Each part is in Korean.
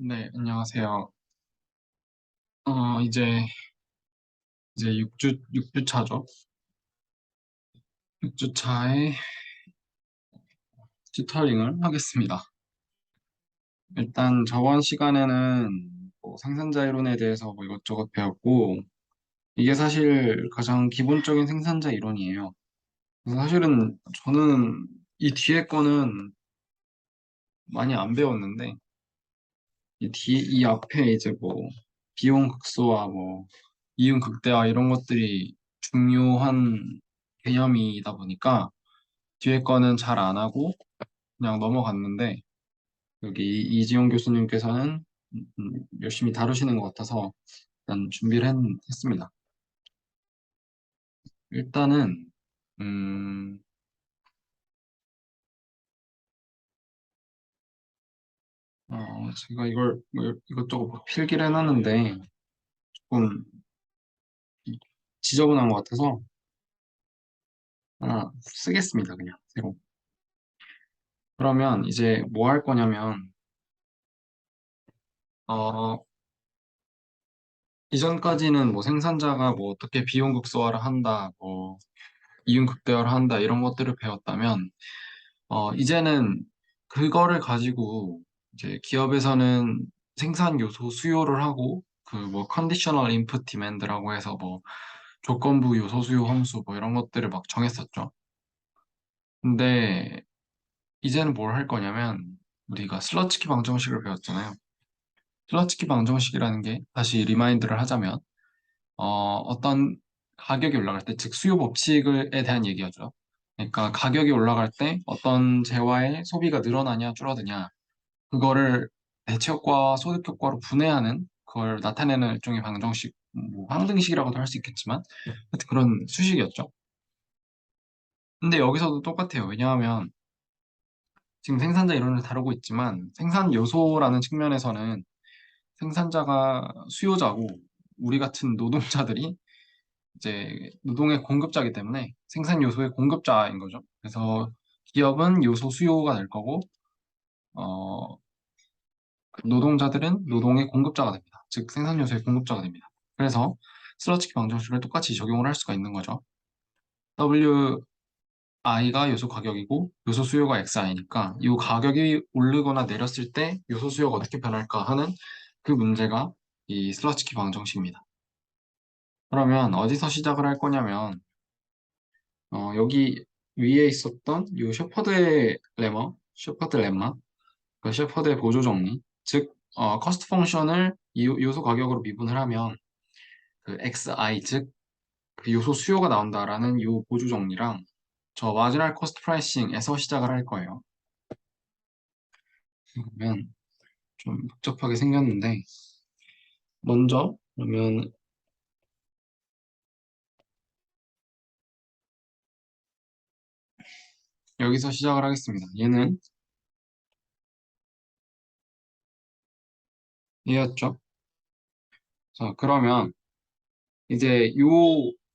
네, 안녕하세요. 이제 6주 차죠. 6주 차에 튜터링을 하겠습니다. 일단 저번 시간에는 뭐 생산자 이론에 대해서 뭐 이것저것 배웠고, 이게 사실 가장 기본적인 생산자 이론이에요. 그래서 사실은 저는 이 뒤에 거는 많이 안 배웠는데, 이 앞에 이제 뭐 비용 극소화, 뭐 이윤 극대화 이런 것들이 중요한 개념이다 보니까 뒤에 거는 잘 안 하고 그냥 넘어갔는데 여기 이지용 교수님께서는 열심히 다루시는 것 같아서 일단 했습니다. 일단은 음, 제가 이걸 뭐 이것저것 필기를 해놨는데 조금 지저분한 것 같아서 하나 쓰겠습니다. 그냥 새로. 그러면 이제 뭐 할 거냐면 어, 이전까지는 뭐 생산자가 뭐 어떻게 비용 극소화를 한다, 뭐 이윤 극대화를 한다 이런 것들을 배웠다면 이제는 그거를 가지고 이제 기업에서는 생산 요소 수요를 하고 그 뭐 컨디셔널 인풋 디맨드라고 해서 뭐 조건부 요소 수요 함수 뭐 이런 것들을 막 정했었죠. 근데 이제는 뭘 할 거냐면 우리가 슬러츠키 방정식을 배웠잖아요. 슬러츠키 방정식이라는 게 다시 리마인드를 하자면 어떤 가격이 올라갈 때, 즉 수요 법칙에 대한 얘기하죠. 그러니까 가격이 올라갈 때 어떤 재화의 소비가 늘어나냐 줄어드냐 그거를 대체 효과와 소득 효과로 분해하는 그걸 나타내는 일종의 방정식, 뭐 항등식이라고도 할 수 있겠지만 하여튼 그런 수식이었죠. 근데 여기서도 똑같아요. 왜냐하면 지금 생산자 이론을 다루고 있지만 생산 요소라는 측면에서는 생산자가 수요자고 우리 같은 노동자들이 이제 노동의 공급자이기 때문에 생산 요소의 공급자인 거죠. 그래서 기업은 요소 수요가 될 거고 어, 노동자들은 노동의 공급자가 됩니다. 즉 생산 요소의 공급자가 됩니다. 그래서 슬러츠키 방정식을 똑같이 적용을 할 수가 있는 거죠. WI가 요소 가격이고 요소 수요가 XI니까 이 가격이 오르거나 내렸을 때 요소 수요가 어떻게 변할까 하는 그 문제가 이 슬러츠키 방정식입니다. 그러면 어디서 시작을 할 거냐면 여기 위에 있었던 이 셰퍼드 렘마, 그 셰퍼드의 보조 정리, 즉 커스트 펑션을 요소 가격으로 미분을 하면 그 XI, 즉 그 요소 수요가 나온다라는 이 보조 정리랑 저 마지널 코스트 프라이싱에서 시작을 할 거예요. 그러면 좀 복잡하게 생겼는데 먼저 그러면 여기서 시작을 하겠습니다. 얘였죠? 자, 그러면 이제 요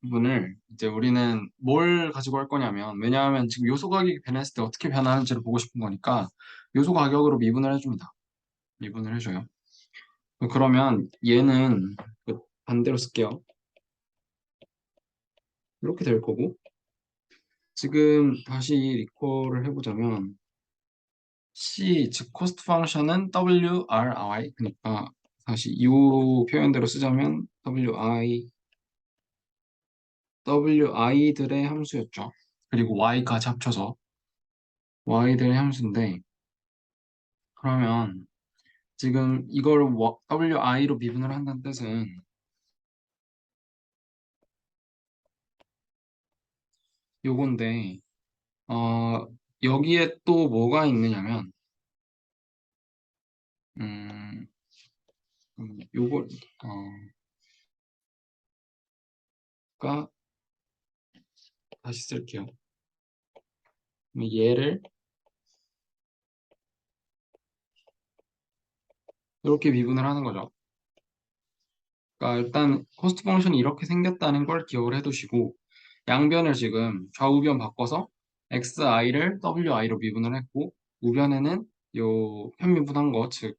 부분을 이제 우리는 뭘 가지고 할 거냐면 왜냐하면 지금 요소 가격이 변했을 때 어떻게 변하는지를 보고 싶은 거니까 요소 가격으로 미분을 해줍니다. 미분을 해줘요. 그러면 얘는 그 반대로 쓸게요. 이렇게 될 거고 지금 다시 리콜을 해보자면 C 즉 코스트 펑션은 WRI 그러니까 다시 이 표현대로 쓰자면 WI들의 함수였죠. 그리고 Y까지 합쳐서 Y들의 함수인데 그러면 지금 이걸 WI로 미분을 한다는 뜻은 요건데 어, 여기에 또 뭐가 있느냐면 음, 요걸 가 다시 쓸게요. 그럼 얘를 이렇게 미분을 하는 거죠. 그러니까 일단 코스트 펑션이 이렇게 생겼다는 걸 기억을 해두시고 양변을 지금 좌우변 바꿔서 xi를 wi로 미분을 했고 우변에는 요 편미분한 거, 즉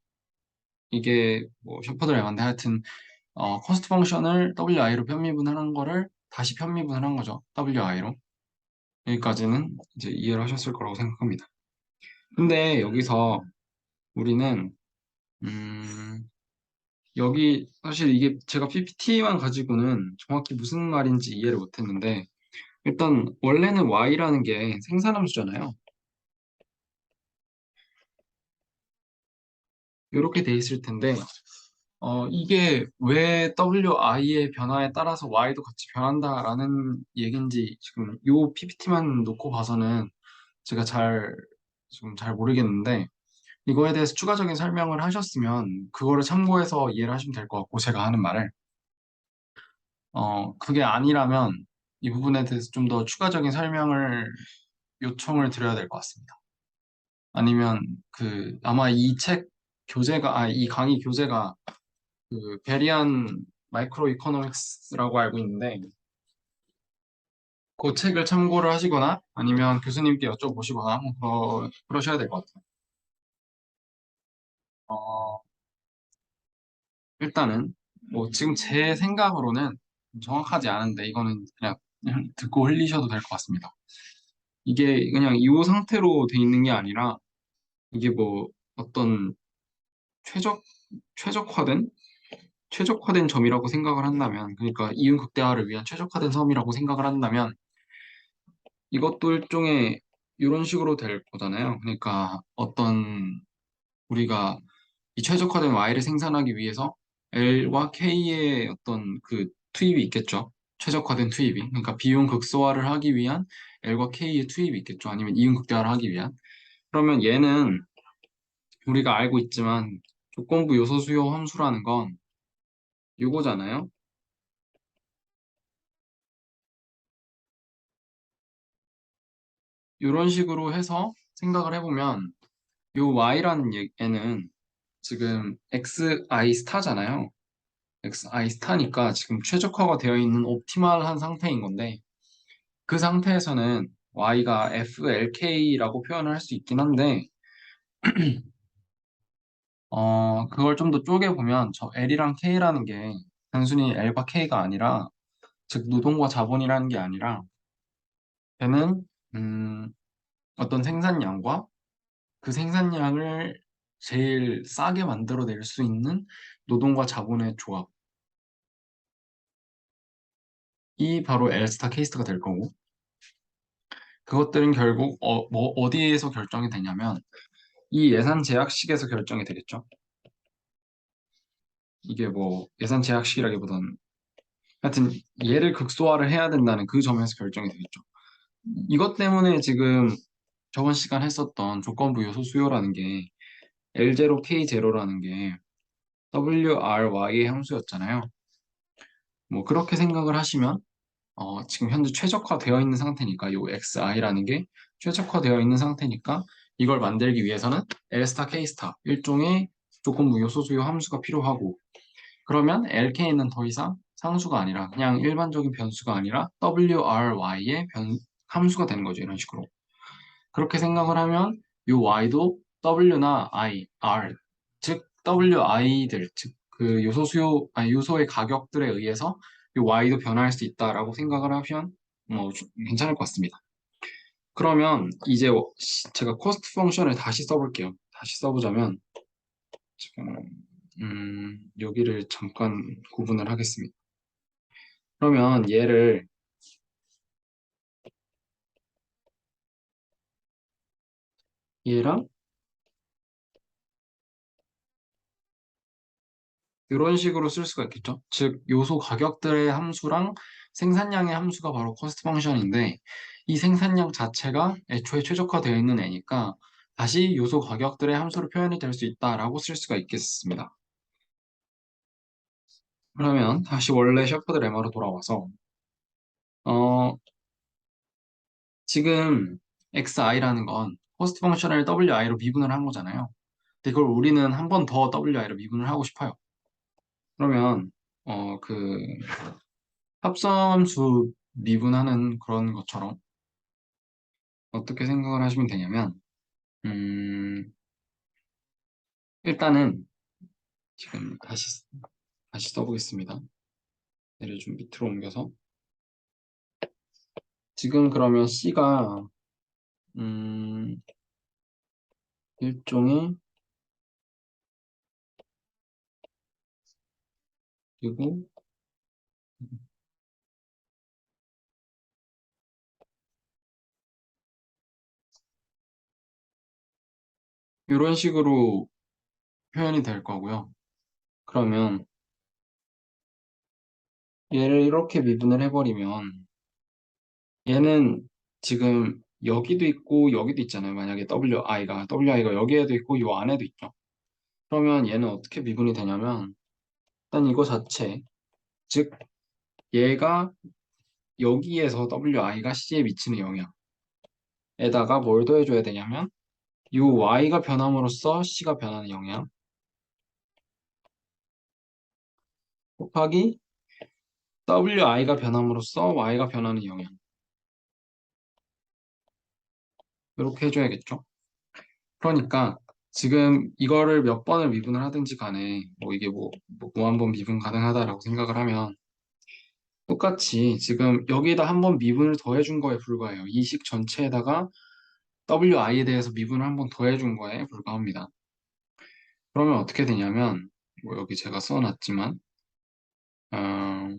이게 뭐 셰퍼드 레마인데 하여튼 코스트 펑션을 wi로 편미분하는 거를 다시 편미분을 한 거죠. wi로. 여기까지는 이제 이해를 하셨을 거라고 생각합니다. 근데 여기서 우리는 음, 여기 사실 이게 제가 PPT만 가지고는 정확히 무슨 말인지 이해를 못했는데 일단 원래는 y라는 게 생산함수잖아요. 이렇게 돼 있을 텐데 이게 왜 wi의 변화에 따라서 y도 같이 변한다라는 얘기인지 지금 이 PPT만 놓고 봐서는 제가 지금 잘 모르겠는데 이거에 대해서 추가적인 설명을 하셨으면 그거를 참고해서 이해를 하시면 될 것 같고 제가 하는 말을 그게 아니라면 이 부분에 대해서 좀 더 추가적인 설명을 요청을 드려야 될 것 같습니다. 아니면 아마 이 책 교재가 이 강의 교재가 베리안 마이크로 이코노믹스라고 알고 있는데 그 책을 참고를 하시거나 아니면 교수님께 여쭤보시거나 그러셔야 될 것 같아요. 어, 일단은 뭐 지금 제 생각으로는 정확하지 않은데 이거는 그냥 듣고 흘리셔도 될 것 같습니다. 이게 그냥 이 상태로 돼 있는 게 아니라 이게 뭐 어떤 최적 최적화된 최적화된 점이라고 생각을 한다면 그러니까 이윤 극대화를 위한 최적화된 섬이라고 생각을 한다면 이것도 일종의 이런 식으로 될 거잖아요. 그러니까 우리가 이 최적화된 Y를 생산하기 위해서 L과 K의 어떤 투입이 있겠죠. 최적화된 투입이. 그러니까 비용 극소화를 하기 위한 L과 K의 투입이 있겠죠. 아니면 이윤 극대화를 하기 위한. 그러면 얘는 우리가 알고 있지만 조건부 요소 수요 함수라는 건 요거잖아요. 이런 식으로 해서 생각을 해보면 요 Y라는 얘는 지금 XI 스타잖아요. XI 스타니까 지금 최적화가 되어 있는 옵티멀한 상태인 건데 그 상태에서는 Y가 FLK라고 표현을 할 수 있긴 한데 그걸 좀 더 쪼개보면 저 L이랑 K라는 게 단순히 L과 K가 아니라 즉 노동과 자본이라는 게 아니라 걔는 어떤 생산량과 그 생산량을 제일 싸게 만들어낼 수 있는 노동과 자본의 조합이 바로 L스타 K스타가 될 거고 그것들은 결국 어디에서 결정이 되냐면 이 예산 제약식에서 결정이 되겠죠. 이게 뭐 예산 제약식이라기보다는 하여튼 얘를 극소화를 해야 된다는 그 점에서 결정이 되겠죠. 이것 때문에 지금 저번 시간 했었던 조건부 요소 수요라는 게 L0, K0라는 게 WRY의 함수였잖아요. 뭐 그렇게 생각을 하시면 지금 현재 최적화되어 있는 상태니까 요 XI라는 게 최적화되어 있는 상태니까 이걸 만들기 위해서는 L스타, K스타 일종의 조건부 요소 수요 함수가 필요하고 그러면 LK는 더 이상 상수가 아니라 그냥 일반적인 변수가 아니라 WRY의 함수가 되는 거죠. 이런 식으로. 그렇게 생각을 하면 이 Y도 W나 I, R, 즉 WI들, 즉 그 요소 수요, 아니 요소의 가격들에 의해서 이 Y도 변화할 수 있다라고 생각을 하면 괜찮을 것 같습니다. 그러면 이제 제가 코스트 펑션을 다시 써볼게요. 다시 써보자면 지금 여기를 잠깐 구분을 하겠습니다. 그러면 얘랑 이런 식으로 쓸 수가 있겠죠. 즉, 요소 가격들의 함수랑 생산량의 함수가 바로 코스트 펑션인데, 이 생산량 자체가 애초에 최적화되어 있는 애니까 다시 요소 가격들의 함수로 표현이 될 수 있다라고 쓸 수가 있겠습니다. 그러면 다시 원래 셰퍼드 레마로 돌아와서, 어, 지금xi라는 건 코스트 펑션을 wi로 미분을 한 거잖아요. 근데 그걸 우리는 한 번 더 wi로 미분을 하고 싶어요. 그러면, 어, 그, 합성함수 미분하는 그런 것처럼 어떻게 생각을 하시면 되냐면, 음, 일단은 지금 다시 써보겠습니다. 얘를 좀 밑으로 옮겨서. 지금 그러면 C가, 음, 일종의, 그리고, 이런 식으로 표현이 될 거고요. 그러면 얘를 이렇게 미분을 해버리면 얘는 지금 여기도 있고 여기도 있잖아요. 만약에 WI가 여기에도 있고 요 안에도 있죠. 그러면 얘는 어떻게 미분이 되냐면 일단 이거 자체, 즉 얘가 여기에서 WI가 C에 미치는 영향에다가 뭘 더해줘야 되냐면 요 Y가 변함으로써 C가 변하는 영향 곱하기 WI가 변함으로써 Y가 변하는 영향 이렇게 해줘야겠죠. 그러니까 지금 이거를 몇 번을 미분을 하든지 간에 뭐 이게 뭐 무한번 미분 가능하다라고 생각을 하면 똑같이 지금 여기에다 한 번 미분을 더해준 거에 불과해요. 이 식 전체에다가 WI에 대해서 미분을 한 번 더해준 거에 불과합니다. 그러면 어떻게 되냐면 뭐 여기 제가 써놨지만 어,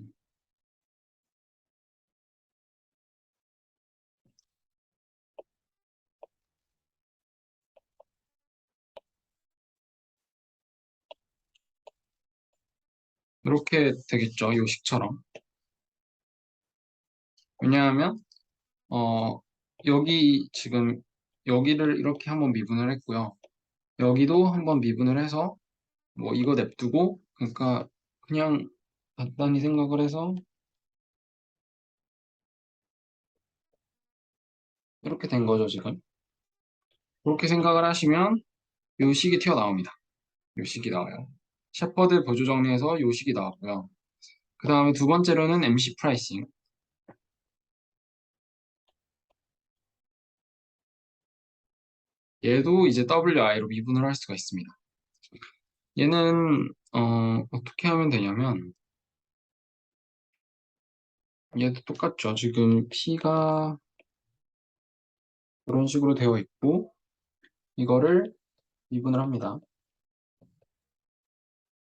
이렇게 되겠죠. 이 식처럼. 왜냐하면 어, 여기 지금 여기를 이렇게 한번 미분을 했고요. 여기도 한번 미분을 해서 뭐 이거 냅두고 그러니까 그냥 간단히 생각을 해서 이렇게 된 거죠, 지금. 그렇게 생각을 하시면 요 식이 튀어나옵니다. 요 식이 나와요. 셰퍼드 보조 정리에서 요 식이 나왔고요. 그 다음에 두 번째로는 MC 프라이싱. 얘도 이제 WI로 미분을 할 수가 있습니다. 얘는 어떻게 하면 되냐면 얘도 똑같죠. 지금 P가 이런 식으로 되어 있고 이거를 미분을 합니다.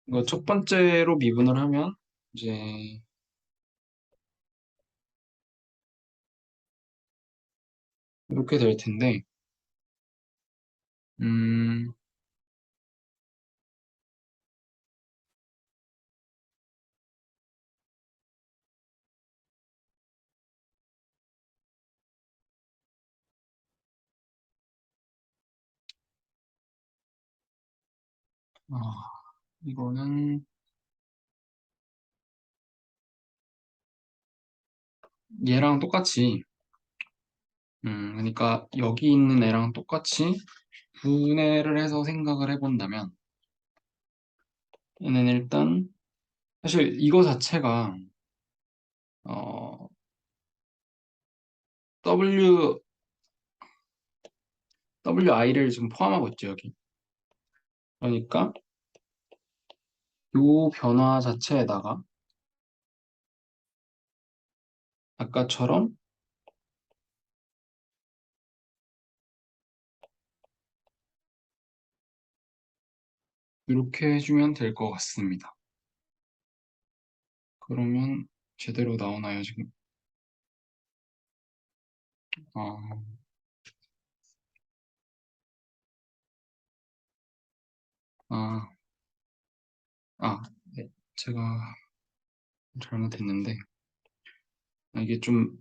이거 첫 번째로 미분을 하면 이제 이렇게 될 텐데 음, 아, 이거는 얘랑 똑같이 그러니까 여기 있는 애랑 똑같이 분해를 해서 생각을 해본다면 얘는 일단 사실 이거 자체가 어, W WI를 지금 포함하고 있죠 여기. 그러니까 이 변화 자체에다가 아까처럼 이렇게 해주면 될 것 같습니다. 그러면 제대로 나오나요 지금? 아, 아, 네. 제가 잘못했는데 이게 좀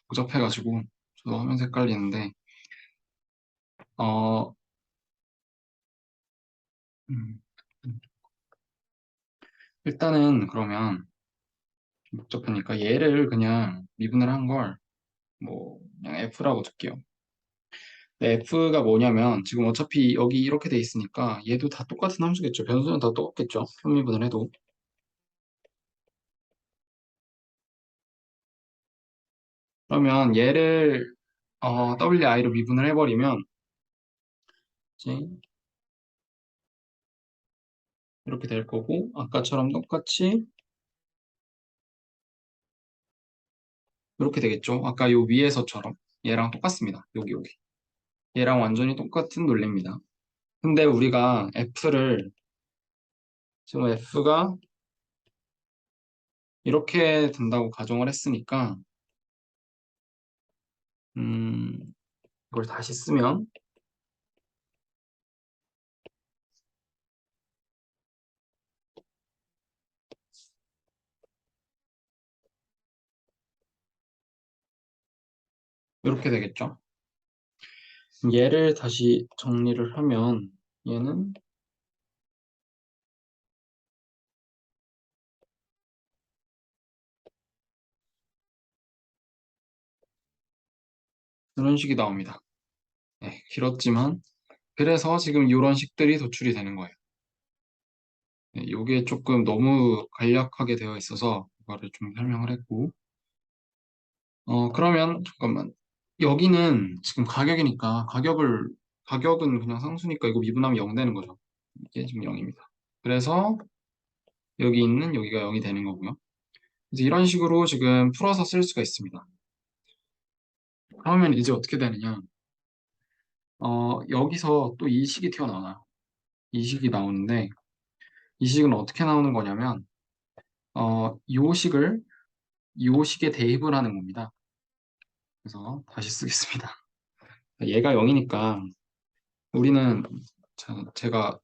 복잡해가지고 저도 화면서 헷갈리는데 어, 음, 일단은 그러면 복잡하니까 얘를 그냥 미분을 한 걸 뭐 그냥 F라고 둘게요. 네, F가 뭐냐면 지금 어차피 여기 이렇게 돼 있으니까 얘도 다 똑같은 함수겠죠. 변수는 다 똑같겠죠. 편미분을 해도. 그러면 얘를 WI로 미분을 해버리면 이제 이렇게 될 거고, 아까처럼 똑같이 이렇게 되겠죠. 아까 요 위에서처럼 얘랑 똑같습니다. 여기. 얘랑 완전히 똑같은 논리입니다. 근데 우리가 F를, 지금 F가 이렇게 된다고 가정을 했으니까, 이걸 다시 쓰면 이렇게 되겠죠. 얘를 다시 정리를 하면 얘는 이런 식이 나옵니다. 네, 길었지만 그래서 지금 이런 식들이 도출이 되는 거예요. 네, 이게 조금 너무 간략하게 되어 있어서 이거를 좀 설명을 했고 그러면 잠깐만 여기는 지금 가격이니까 가격은 그냥 상수니까 이거 미분하면 0 되는 거죠. 이게 지금 0입니다. 그래서 여기 있는 여기가 0이 되는 거고요. 이제 이런 식으로 지금 풀어서 쓸 수가 있습니다. 그러면 이제 어떻게 되느냐? 여기서 또 이 식이 튀어나와요. 이 식이 나오는데 이 식은 어떻게 나오는 거냐면 요 식을 요 식에 대입을 하는 겁니다. 그래서 다시 쓰겠습니다. 얘가 0이니까 우리는 제가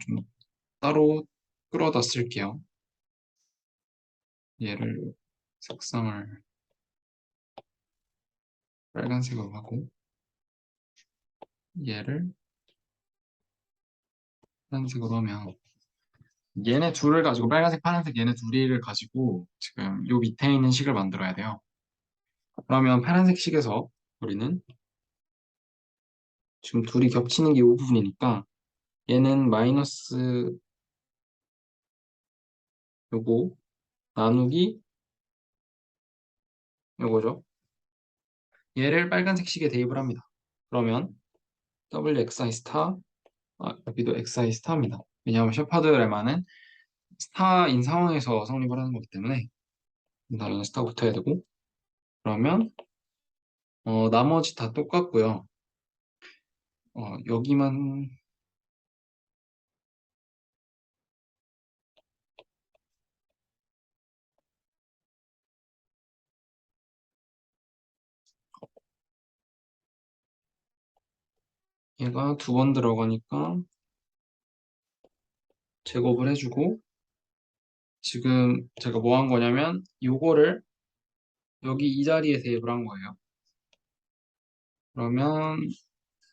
좀 따로 끌어다 쓸게요. 얘를 색상을 빨간색으로 하고 얘를 파란색으로 하면 얘네 둘을 가지고 빨간색, 파란색 얘네 둘이를 가지고 지금 요 밑에 있는 식을 만들어야 돼요. 그러면 파란색 식에서 우리는 지금 둘이 겹치는 게 이 부분이니까 얘는 마이너스 요거 나누기 요거죠. 얘를 빨간색 식에 대입을 합니다. 그러면 WXI 스타 여기도 XI 스타입니다. 왜냐하면 셰파드 레마는 스타인 상황에서 성립을 하는 거기 때문에 당연히 스타 붙어야 되고 그러면 나머지 다 똑같고요. 여기만 얘가 두 번 들어가니까 제곱을 해주고 지금 제가 뭐 한 거냐면 요거를 여기 이 자리에 대입을 한 거예요. 그러면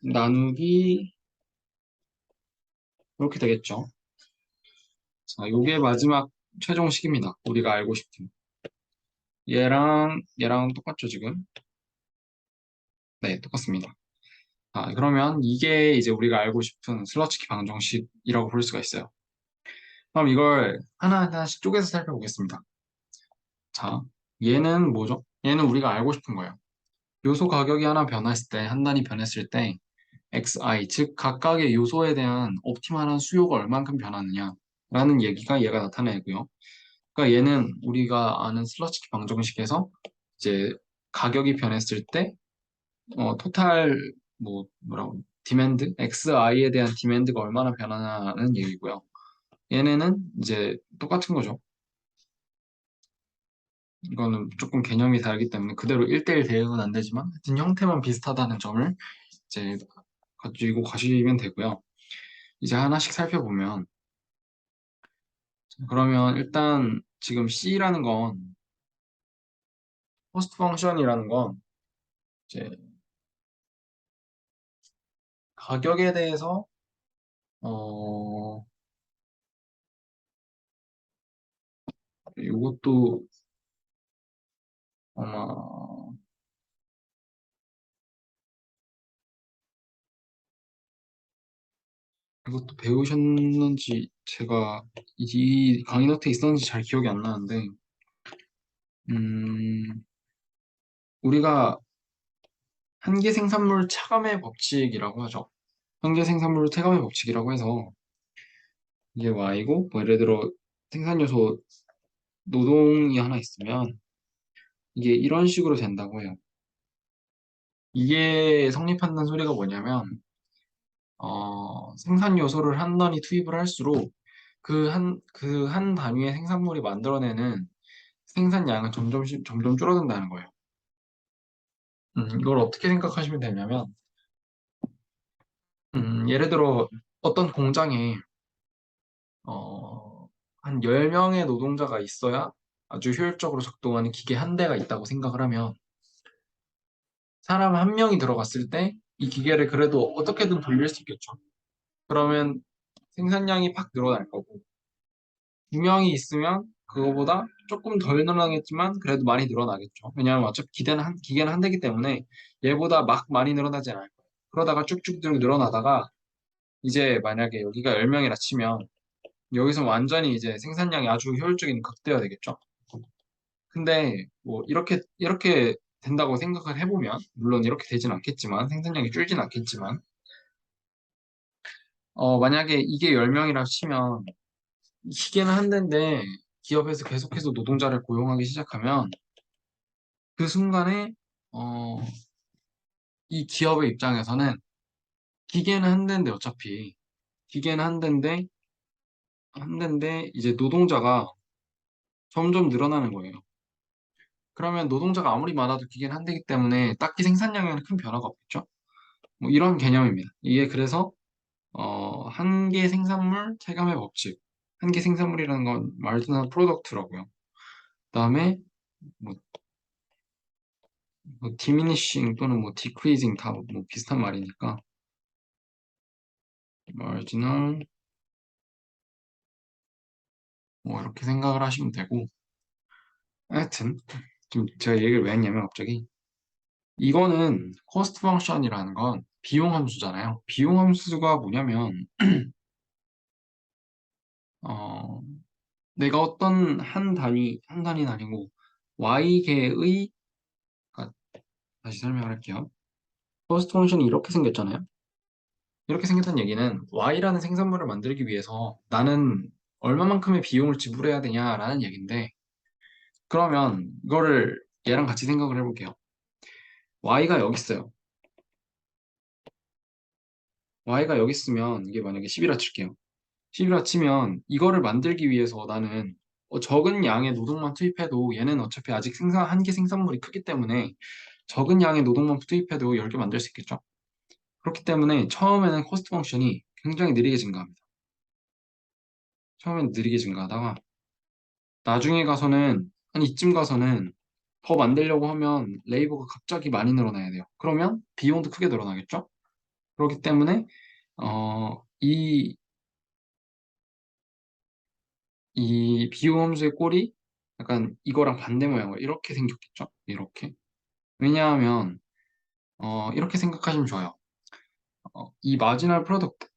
나누기 이렇게 되겠죠. 자, 요게 마지막 최종식입니다. 우리가 알고 싶은. 얘랑 똑같죠, 지금? 네, 똑같습니다. 그러면 이게 이제 우리가 알고 싶은 슬러치키 방정식이라고 볼 수가 있어요. 그럼 이걸 하나하나씩 쪼개서 살펴보겠습니다. 자, 얘는 뭐죠? 얘는 우리가 알고 싶은 거예요. 요소 가격이 하나 변했을 때, 한 단위 변했을 때, xi, 즉 각각의 요소에 대한 옵티멀한 수요가 얼만큼 변하느냐라는 얘기가 얘가 나타내고요. 그러니까 얘는 우리가 아는 슬러치키 방정식에서 이제 가격이 변했을 때 토탈 뭐라고 디맨드 XI에 대한 디맨드가 얼마나 변하냐는 얘기고요. 얘네는 이제 똑같은 거죠. 이거는 조금 개념이 다르기 때문에 그대로 1대1 대응은 안 되지만 하여튼 형태만 비슷하다는 점을 이제 가지고 가시면 되고요. 이제 하나씩 살펴보면 그러면 일단 지금 C라는 건 코스트 펑션이라는 건 이제 가격에 대해서 어 이것도 아마 이것도 배우셨는지 제가 이 강의 노트에 있었는지 잘 기억이 안 나는데 음, 우리가 한계 생산물 차감의 법칙이라고 하죠. 한계 생산물 체감의 법칙이라고 해서 이게 Y고, 뭐 예를 들어 생산 요소 노동이 하나 있으면 이게 이런 식으로 된다고 해요. 이게 성립한다는 소리가 뭐냐면, 생산 요소를 한 단위 투입을 할수록 그 한 단위의 생산물이 만들어내는 생산량은 점점 줄어든다는 거예요. 이걸 어떻게 생각하시면 되냐면, 예를 들어 어떤 공장에 한 10명의 노동자가 있어야 아주 효율적으로 작동하는 기계 한 대가 있다고 생각을 하면 사람 한 명이 들어갔을 때 이 기계를 그래도 어떻게든 돌릴 수 있겠죠. 그러면 생산량이 팍 늘어날 거고 2명이 있으면 그거보다 조금 덜 늘어나겠지만 그래도 많이 늘어나겠죠. 왜냐하면 어차피 기계는 한 대기 때문에 얘보다 막 많이 늘어나지 않을 거예요. 그러다가 쭉쭉쭉 늘어나다가 이제 만약에 여기가 10명이라 치면 여기서 완전히 이제 생산량이 아주 효율적인 극대화 되겠죠. 근데 뭐 이렇게 된다고 생각을 해보면 물론 이렇게 되진 않겠지만 생산량이 줄진 않겠지만 만약에 이게 10명이라 치면 기계는 한 대인데 기업에서 계속해서 노동자를 고용하기 시작하면 그 순간에 어, 이 기업의 입장에서는 기계는 한 대인데 어차피 기계는 한 대인데 이제 노동자가 점점 늘어나는 거예요. 그러면 노동자가 아무리 많아도 기계는 한 대이기 때문에 딱히 생산량에는 큰 변화가 없겠죠. 뭐 이런 개념입니다. 이게 그래서 한계 생산물 체감의 법칙. 한계 생산물이라는 건 말도 프로덕트라고요. 그다음에 뭐, diminishing 또는 뭐 decreasing 다 뭐 비슷한 말이니까 marginal 뭐 이렇게 생각을 하시면 되고 하여튼 지금 제가 얘기를 왜 했냐면 갑자기 이거는 cost function이라는 건 비용 함수잖아요. 비용 함수가 뭐냐면 어, 내가 어떤 한 단위는 아니고 y계의 그러니까 다시 설명할게요. cost function이 이렇게 생겼잖아요. 이렇게 생겼다는 얘기는 y라는 생산물을 만들기 위해서 나는 얼마만큼의 비용을 지불해야 되냐라는 얘기인데 그러면 이거를 얘랑 같이 생각을 해볼게요. y가 여기 있어요. y가 여기 있으면 이게 만약에 10이라 칠게요. 10이라 치면 이거를 만들기 위해서 나는 적은 양의 노동만 투입해도 얘는 어차피 아직 한개 생산물이 크기 때문에 적은 양의 노동만 투입해도 10개 만들 수 있겠죠. 그렇기 때문에 처음에는 코스트 펑션이 굉장히 느리게 증가합니다. 처음엔 느리게 증가하다가 나중에 가서는 한 이쯤 가서는 더 만들려고 하면 레이버가 갑자기 많이 늘어나야 돼요. 그러면 비용도 크게 늘어나겠죠? 그렇기 때문에 이 비용 함수의 꼴이 약간 이거랑 반대 모양으로 이렇게 생겼겠죠? 이렇게. 왜냐하면 이렇게 생각하시면 좋아요. 이 마지널 프로덕트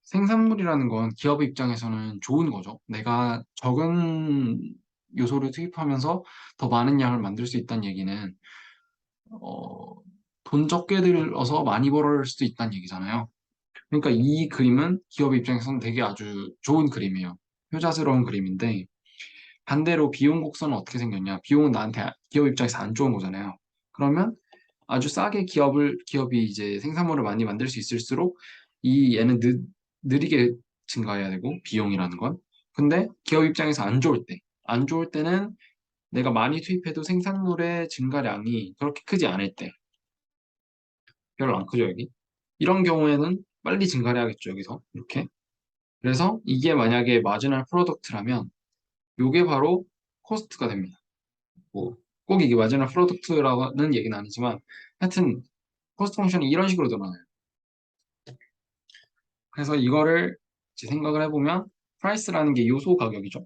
생산물이라는 건 기업의 입장에서는 좋은 거죠. 내가 적은 요소를 투입하면서 더 많은 양을 만들 수 있다는 얘기는 어, 돈 적게 들어서 많이 벌을 수도 있다는 얘기잖아요. 그러니까 이 그림은 기업의 입장에서는 되게 아주 좋은 그림이에요. 효자스러운 그림인데 반대로 비용 곡선은 어떻게 생겼냐? 비용은 나한테 기업 입장에서 안 좋은 거잖아요. 그러면 아주 싸게 기업이 이제 생산물을 많이 만들 수 있을수록 얘는 느리게 증가해야 되고 비용이라는 건. 근데 기업 입장에서 안 좋을 때는 내가 많이 투입해도 생산물의 증가량이 그렇게 크지 않을 때, 별로 안 크죠, 여기? 이런 경우에는 빨리 증가를 해야겠죠, 여기서. 이렇게. 그래서 이게 만약에 마지널 프로덕트라면 이게 바로 코스트가 됩니다. 뭐, 꼭 이게 마지막 프로덕트라는 얘기는 아니지만, 하여튼, 코스트 펑션이 이런 식으로 드러나요. 그래서 이거를 이제 생각을 해보면, 프라이스라는 게 요소 가격이죠.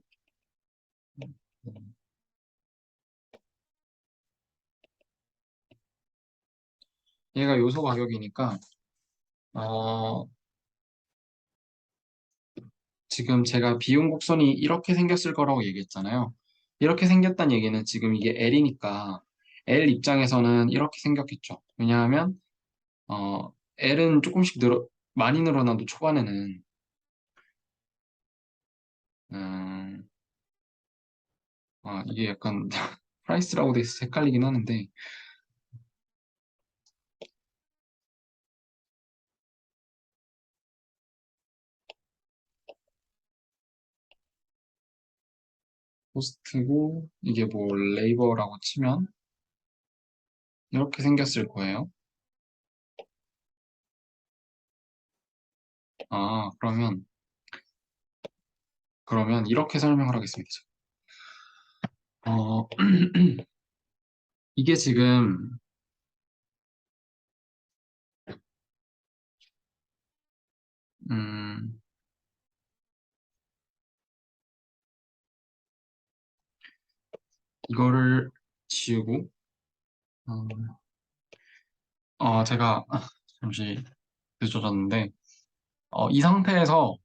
얘가 요소 가격이니까, 어, 지금 제가 비용 곡선이 이렇게 생겼을 거라고 얘기했잖아요. 이렇게 생겼다는 얘기는 지금 이게 L이니까, L 입장에서는 이렇게 생겼겠죠. 왜냐하면, L은 조금씩 많이 늘어나도 초반에는 음, 이게 약간 프라이스라고 돼 있어서 헷갈리긴 하는데, 코스트고, 이게 뭐 레이버라고 치면, 이렇게 생겼을 거예요. 그러면, 이렇게 설명을 하겠습니다. 어, 이게 지금, 음, 이거를 지우고, 어, 제가 잠시 늦어졌는데, 이 상태에서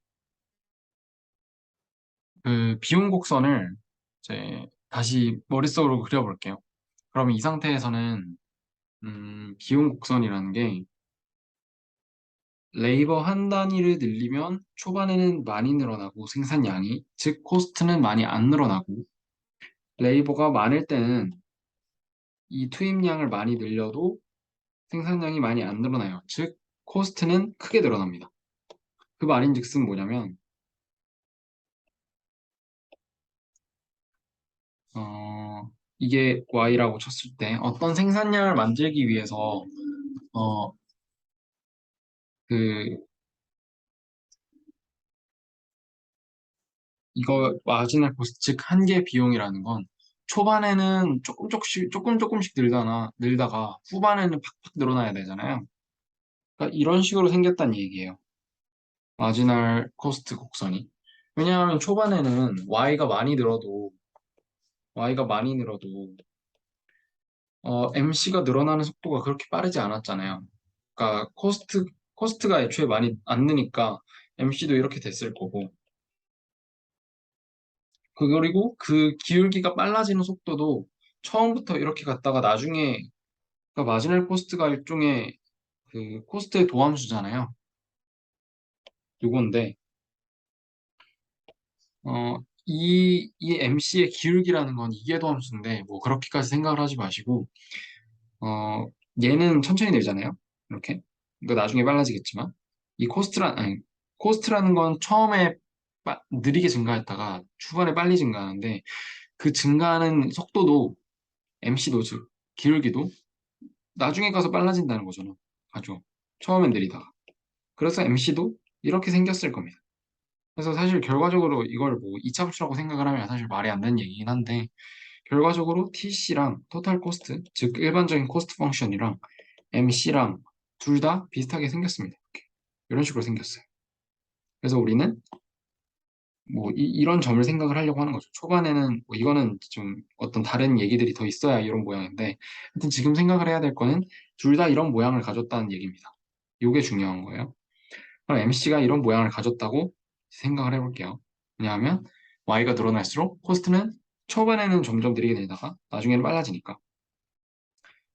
그 비용 곡선을 이제 다시 머릿속으로 그려볼게요. 그러면 이 상태에서는, 비용 곡선이라는 게 레이버 한 단위를 늘리면 초반에는 많이 늘어나고 생산량이, 즉 코스트는 많이 안 늘어나고, 레이버가 많을 때는 이 투입량을 많이 늘려도 생산량이 많이 안 늘어나요. 즉 코스트는 크게 늘어납니다. 그 말인즉슨 뭐냐면 이게 Y라고 쳤을 때 어떤 생산량을 만들기 위해서 어, 그 이거 마지널 코스트 즉 한계 비용이라는 건 초반에는 조금 조금씩 늘다가 후반에는 팍팍 늘어나야 되잖아요. 그러니까 이런 식으로 생겼다는 얘기예요. 마지널 코스트 곡선이. 왜냐하면 초반에는 Y가 많이 늘어도 MC가 늘어나는 속도가 그렇게 빠르지 않았잖아요. 그러니까 코스트가 애초에 많이 안 느니까 MC도 이렇게 됐을 거고. 그리고 그 기울기가 빨라지는 속도도 처음부터 이렇게 갔다가 나중에, 그러니까 마지널 코스트가 일종의 그 코스트의 도함수잖아요. 요건데, 이 MC의 기울기라는 건 이계 도함수인데, 뭐 그렇게까지 생각을 하지 마시고, 어, 얘는 천천히 내잖아요. 이렇게. 그러니까 나중에 빨라지겠지만. 아니, 코스트라는 건 처음에 느리게 증가했다가 초반에 빨리 증가하는데 그 증가하는 속도도 MC도 즉 기울기도 나중에 가서 빨라진다는 거잖아. 아주. 처음엔 느리다가. 그래서 MC도 이렇게 생겼을 겁니다. 그래서 사실 결과적으로 이걸 뭐 이차함수라고 생각을 하면 사실 말이 안 되는 얘기긴 한데 결과적으로 TC랑 토탈 코스트, 즉 일반적인 코스트 펑션이랑 MC랑 둘 다 비슷하게 생겼습니다. 이렇게. 이런 식으로 생겼어요. 그래서 우리는 뭐 런 점을 생각을 하려고 하는 거죠. 초반에는 뭐 이거는 좀 어떤 다른 얘기들이 더 있어야 이런 모양인데 하여튼 지금 생각을 해야 될 거는 둘 다 이런 모양을 가졌다는 얘기입니다. 이게 중요한 거예요. 그럼 MC가 이런 모양을 가졌다고 생각을 해볼게요. 왜냐하면 Y가 늘어날수록 코스트는 초반에는 점점 느리게 되다가 나중에는 빨라지니까.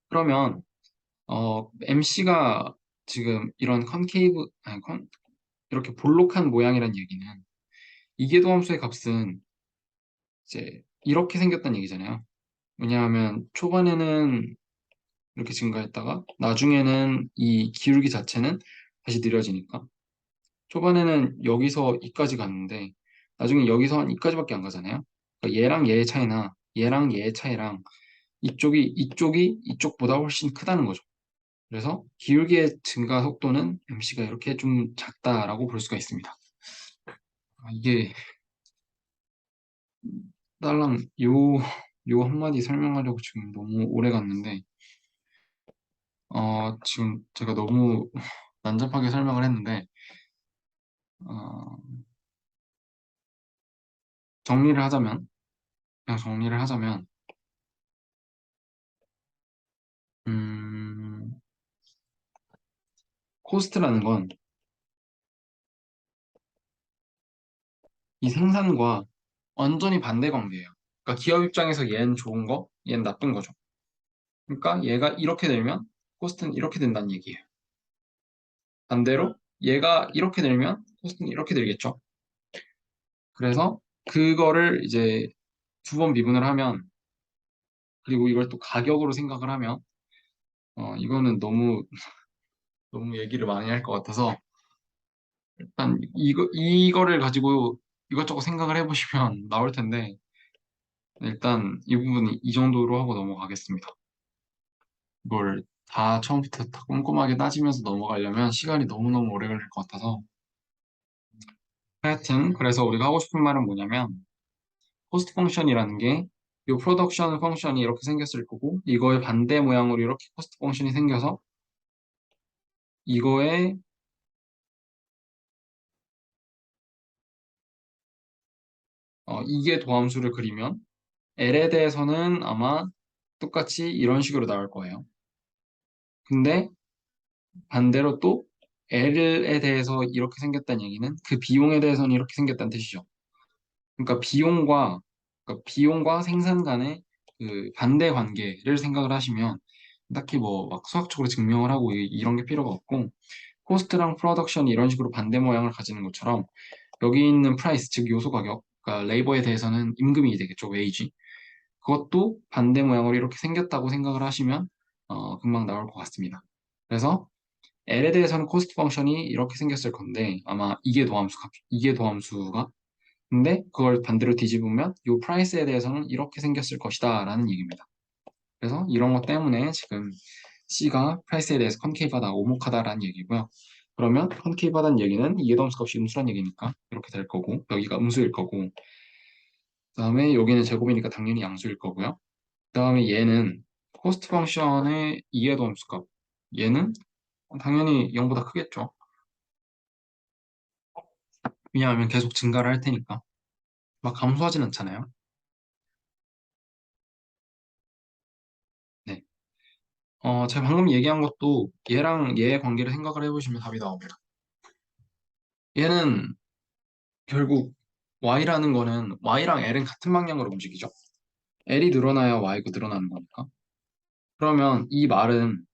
그러면 MC가 지금 이런 컨케이브, 아니, 이렇게 볼록한 모양이란 얘기는 이계도함수의 값은 이제 이렇게 생겼다는 얘기잖아요. 왜냐하면 초반에는 이렇게 증가했다가 나중에는 이 기울기 자체는 다시 느려지니까. 초반에는 여기서 이까지 갔는데 나중에 여기서 한 이까지밖에 안 가잖아요. 그러니까 얘랑 얘의 차이나 얘랑 얘의 차이랑 이쪽이 이쪽보다 훨씬 크다는 거죠. 그래서 기울기의 증가 속도는 MC가 이렇게 좀 작다라고 볼 수가 있습니다. 이게 딸랑 요 한마디 설명하려고 지금 너무 오래 갔는데 지금 제가 너무 난잡하게 설명을 했는데 어, 정리를 하자면 그냥 정리를 하자면 음, 코스트라는 건 이 생산과 완전히 반대 관계예요. 그러니까 기업 입장에서 얘는 좋은 거, 얘는 나쁜 거죠. 그러니까 얘가 이렇게 되면 코스트는 이렇게 된다는 얘기예요. 반대로 얘가 이렇게 되면 코스트는 이렇게 되겠죠. 그래서 그거를 이제 두 번 미분을 하면, 그리고 이걸 또 가격으로 생각을 하면, 이거는 너무 얘기를 많이 할 것 같아서, 일단 이거를 가지고 이것저것 생각을 해보시면 나올 텐데, 일단 이 부분이 이 정도로 하고 넘어가겠습니다. 이걸 다 처음부터 다 꼼꼼하게 따지면서 넘어가려면 시간이 너무너무 오래 걸릴 것 같아서. 하여튼, 그래서 우리가 하고 싶은 말은 뭐냐면, 코스트 펑션이라는 게, 이 프로덕션 펑션이 이렇게 생겼을 거고, 이거의 반대 모양으로 이렇게 코스트 펑션이 생겨서, 이거의, 이게 도함수를 그리면, L에 대해서는 아마 똑같이 이런 식으로 나올 거예요. 근데 반대로 또 L에 대해서 이렇게 생겼다는 얘기는 그 비용에 대해서는 이렇게 생겼다는 뜻이죠. 그러니까 비용과 생산 간의 그 반대 관계를 생각을 하시면 딱히 뭐 막 수학적으로 증명을 하고 이런 게 필요가 없고, 코스트랑 프로덕션이 이런 식으로 반대 모양을 가지는 것처럼 여기 있는 프라이스, 즉 요소 가격, 그러니까 레이버에 대해서는 임금이 되겠죠, 웨이지. 그것도 반대 모양으로 이렇게 생겼다고 생각을 하시면 금방 나올 것 같습니다. 그래서 L에 대해서는 코스트 펑션이 이렇게 생겼을 건데 아마 이게 도함수가 근데 그걸 반대로 뒤집으면 이 프라이스에 대해서는 이렇게 생겼을 것이다 라는 얘기입니다. 그래서 이런 것 때문에 지금 C가 프라이스에 대해서 컨케이브하다, 오목하다라는 얘기고요. 그러면 컨케이브하다는 얘기는 이해덤수 값이 음수란 얘기니까 이렇게 될 거고, 여기가 음수일 거고, 그다음에 여기는 제곱이니까 당연히 양수일 거고요. 그다음에 얘는 코스트 펑션의 이해덤수 값. 얘는 당연히 0보다 크겠죠. 왜냐하면 계속 증가를 할 테니까. 막 감소하진 않잖아요. 네. 제가 방금 얘기한 것도 얘랑 얘의 관계를 생각을 해보시면 답이 나옵니다. 얘는 결국 y라는 거는 y랑 l은 같은 방향으로 움직이죠. l이 늘어나야 y가 늘어나는 거니까. 그러면 이 말은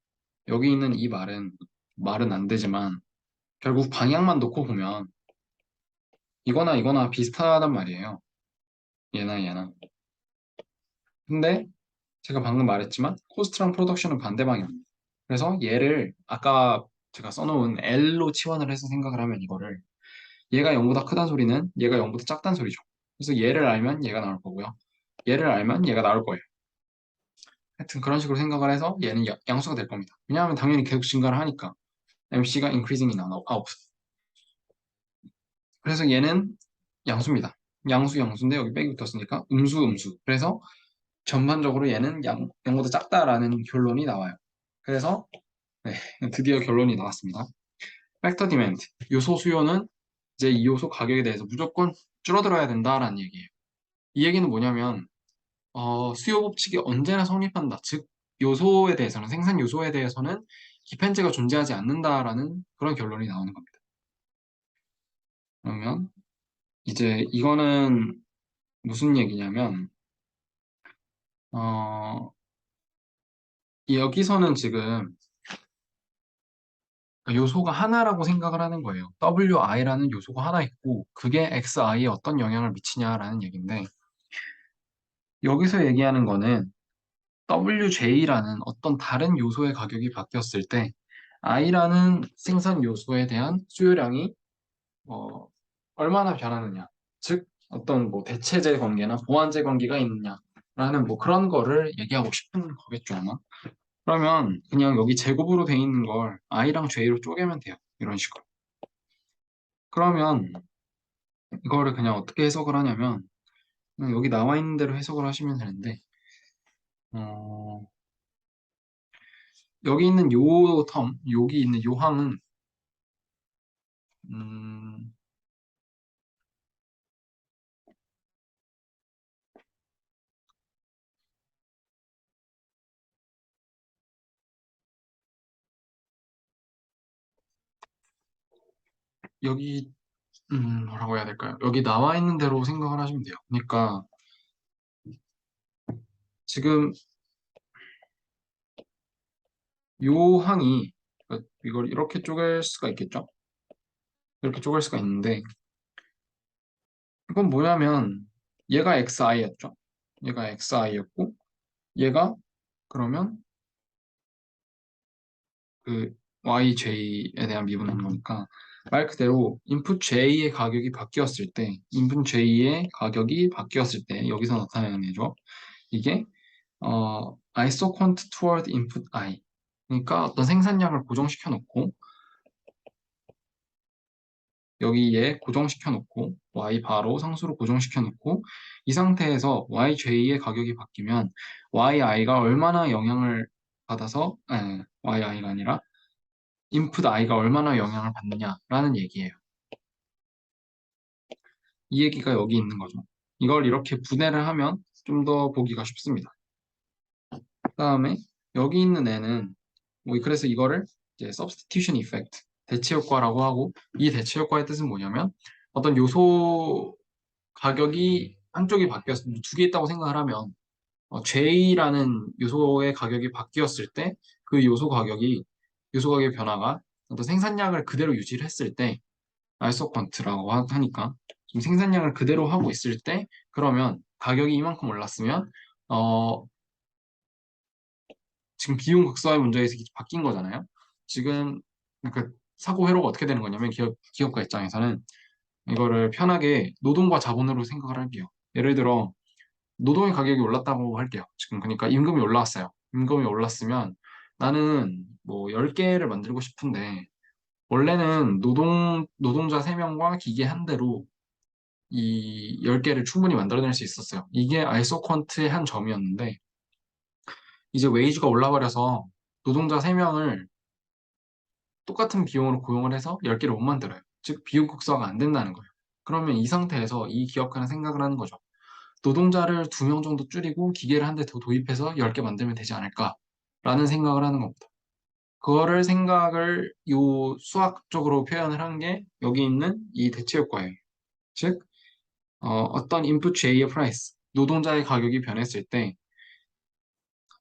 여기 있는 이 말은 안 되지만 결국 방향만 놓고 보면 이거나 이거나 비슷하단 말이에요. 얘나 얘나. 근데 제가 방금 말했지만 코스트랑 프로덕션은 반대 방향입니다. 그래서 얘를 아까 제가 써놓은 L로 치환을 해서 생각을 하면 이거를 얘가 0보다 크단 소리는 얘가 0보다 작단 소리죠. 그래서 얘를 알면 얘가 나올 거고요. 얘를 알면 얘가 나올 거예요. 하여튼 그런 식으로 생각을 해서 얘는 양수가 될 겁니다. 왜냐하면 당연히 계속 증가를 하니까 MC가 increasing이 out. 그래서 얘는 양수입니다. 양수인데 여기 빼기 붙었으니까 음수. 그래서 전반적으로 얘는 0보다 작다라는 결론이 나와요. 그래서 네, 드디어 결론이 나왔습니다. 팩터 디맨드, 요소 수요는 이제 이 요소 가격에 대해서 무조건 줄어들어야 된다라는 얘기예요. 이 얘기는 뭐냐면 수요 법칙이 언제나 성립한다. 즉 요소에 대해서는 생산 요소에 대해서는 디펜즈가 존재하지 않는다라는 그런 결론이 나오는 겁니다. 그러면 이제 이거는 무슨 얘기냐면 어, 여기서는 지금 요소가 하나라고 생각을 하는 거예요. WI라는 요소가 하나 있고 그게 XI에 어떤 영향을 미치냐라는 얘기인데 여기서 얘기하는 거는 WJ라는 어떤 다른 요소의 가격이 바뀌었을 때 I라는 생산 요소에 대한 수요량이 어, 얼마나 변하느냐. 즉 어떤 뭐 대체재 관계나 보완재 관계가 있느냐라는 뭐 그런 거를 얘기하고 싶은 거겠죠 아마. 그러면 그냥 여기 제곱으로 돼 있는 걸 I랑 J로 쪼개면 돼요. 이런 식으로. 그러면 이거를 그냥 어떻게 해석을 하냐면 그냥 여기 나와 있는 대로 해석을 하시면 되는데 어, 여기 있는 여기 있는 요 항은 음, 여기 뭐라고 해야 될까요? 여기 나와 있는 대로 생각을 하시면 돼요. 그러니까 지금 요 항이 이걸 이렇게 쪼갤 수가 있겠죠? 이렇게 쪼갤 수가 있는데 이건 뭐냐면 얘가 xi였죠. 얘가 xi였고 얘가 그러면 그 yj에 대한 미분인 거니까 말 그대로 input j의 가격이 바뀌었을 때 input j의 가격이 바뀌었을 때 여기서 나타나는 애죠. 이게 isoquant toward input I. 그러니까 어떤 생산량을 고정시켜 놓고 여기에 고정시켜 놓고 y 바로 상수로 고정시켜 놓고 이 상태에서 yj의 가격이 바뀌면 yi가 얼마나 영향을 받아서 아니, yi가 아니라 input i가 얼마나 영향을 받느냐라는 얘기예요. 이 얘기가 여기 있는 거죠. 이걸 이렇게 분해를 하면 좀 더 보기가 쉽습니다. 그다음에 여기 있는 애는 뭐 그래서 이거를 이제 substitution effect 대체 효과라고 하고 이 대체 효과의 뜻은 뭐냐면 어떤 요소 가격이 한쪽이 바뀌었 두 개 있다고 생각을 하면 J라는 요소의 가격이 바뀌었을 때 그 요소 가격의 변화가 어떤 생산량을 그대로 유지를 했을 때 알서퀀트라고 하니까 지금 생산량을 그대로 하고 있을 때 그러면 가격이 이만큼 올랐으면 어, 지금 비용 극소화의 문제에서 바뀐 거잖아요. 지금 그 사고 회로가 어떻게 되는 거냐면 기업가 입장에서는 이거를 편하게 노동과 자본으로 생각을 할게요. 예를 들어 노동의 가격이 올랐다고 할게요. 지금 그러니까 임금이 올라왔어요. 임금이 올랐으면 나는 뭐 10개를 만들고 싶은데 원래는 노동자 3명과 기계 한 대로 이 10개를 충분히 만들어낼 수 있었어요. 이게 아이소퀀트의 한 점이었는데 이제 웨이지가 올라버려서 노동자 3명을 똑같은 비용으로 고용을 해서 10개를 못 만들어요. 즉 비용 극소화가 안 된다는 거예요. 그러면 이 상태에서 이 기업가는 생각을 하는 거죠. 노동자를 2명 정도 줄이고 기계를 한 대 더 도입해서 10개 만들면 되지 않을까라는 생각을 하는 겁니다. 그거를 생각을 요 수학적으로 표현을 한 게 여기 있는 이 대체 효과예요. 즉 어떤 input J의 price, 노동자의 가격이 변했을 때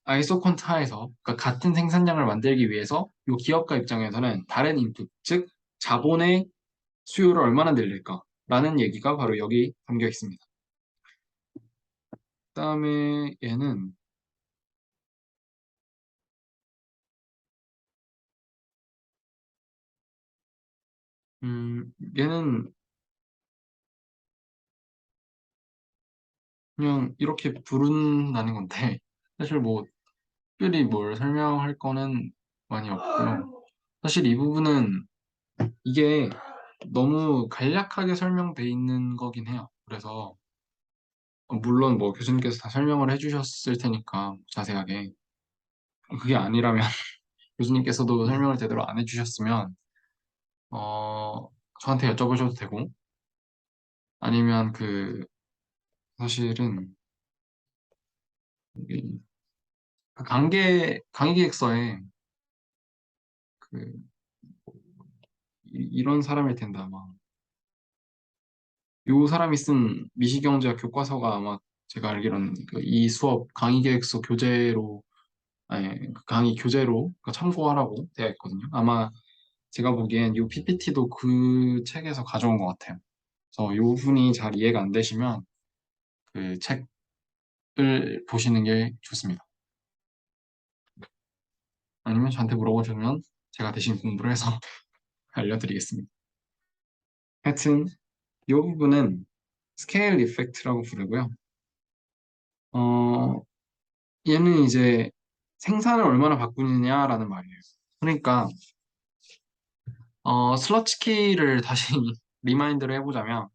아이소콘트 하에서 그러니까 같은 생산량을 만들기 위해서 이 기업가 입장에서는 다른 인풋, 즉 자본의 수요를 얼마나 늘릴까라는 얘기가 바로 여기 담겨 있습니다. 그다음에 얘는 얘는 그냥 이렇게 부른다는 건데 사실 뭐 특별히 뭘 설명할 거는 많이 없고요. 사실 이 부분은 이게 너무 간략하게 설명돼 있는 거긴 해요. 그래서 물론 뭐 교수님께서 다 설명을 해주셨을 테니까 자세하게 그게 아니라면 교수님께서도 설명을 제대로 안 해주셨으면 저한테 여쭤보셔도 되고 아니면 그 사실은 그 강의계획서에 그 이런 사람일 텐데 아마 요 사람이 쓴 미시경제학 교과서가 아마 제가 알기로는 그이 수업 강의계획서 교재로 아니 그 강의 교재로 참고하라고 되어 있거든요. 아마 제가 보기엔 이 PPT도 그 책에서 가져온 것 같아요. 그래서 이 부분이 잘 이해가 안 되시면 그 책을 보시는 게 좋습니다. 아니면 저한테 물어보시면 제가 대신 공부를 해서 알려드리겠습니다. 하여튼 이 부분은 스케일 이펙트라고 부르고요. 어, 얘는 이제 생산을 얼마나 바꾸느냐라는 말이에요. 그러니까 슬러치키를 다시 리마인드를 해보자면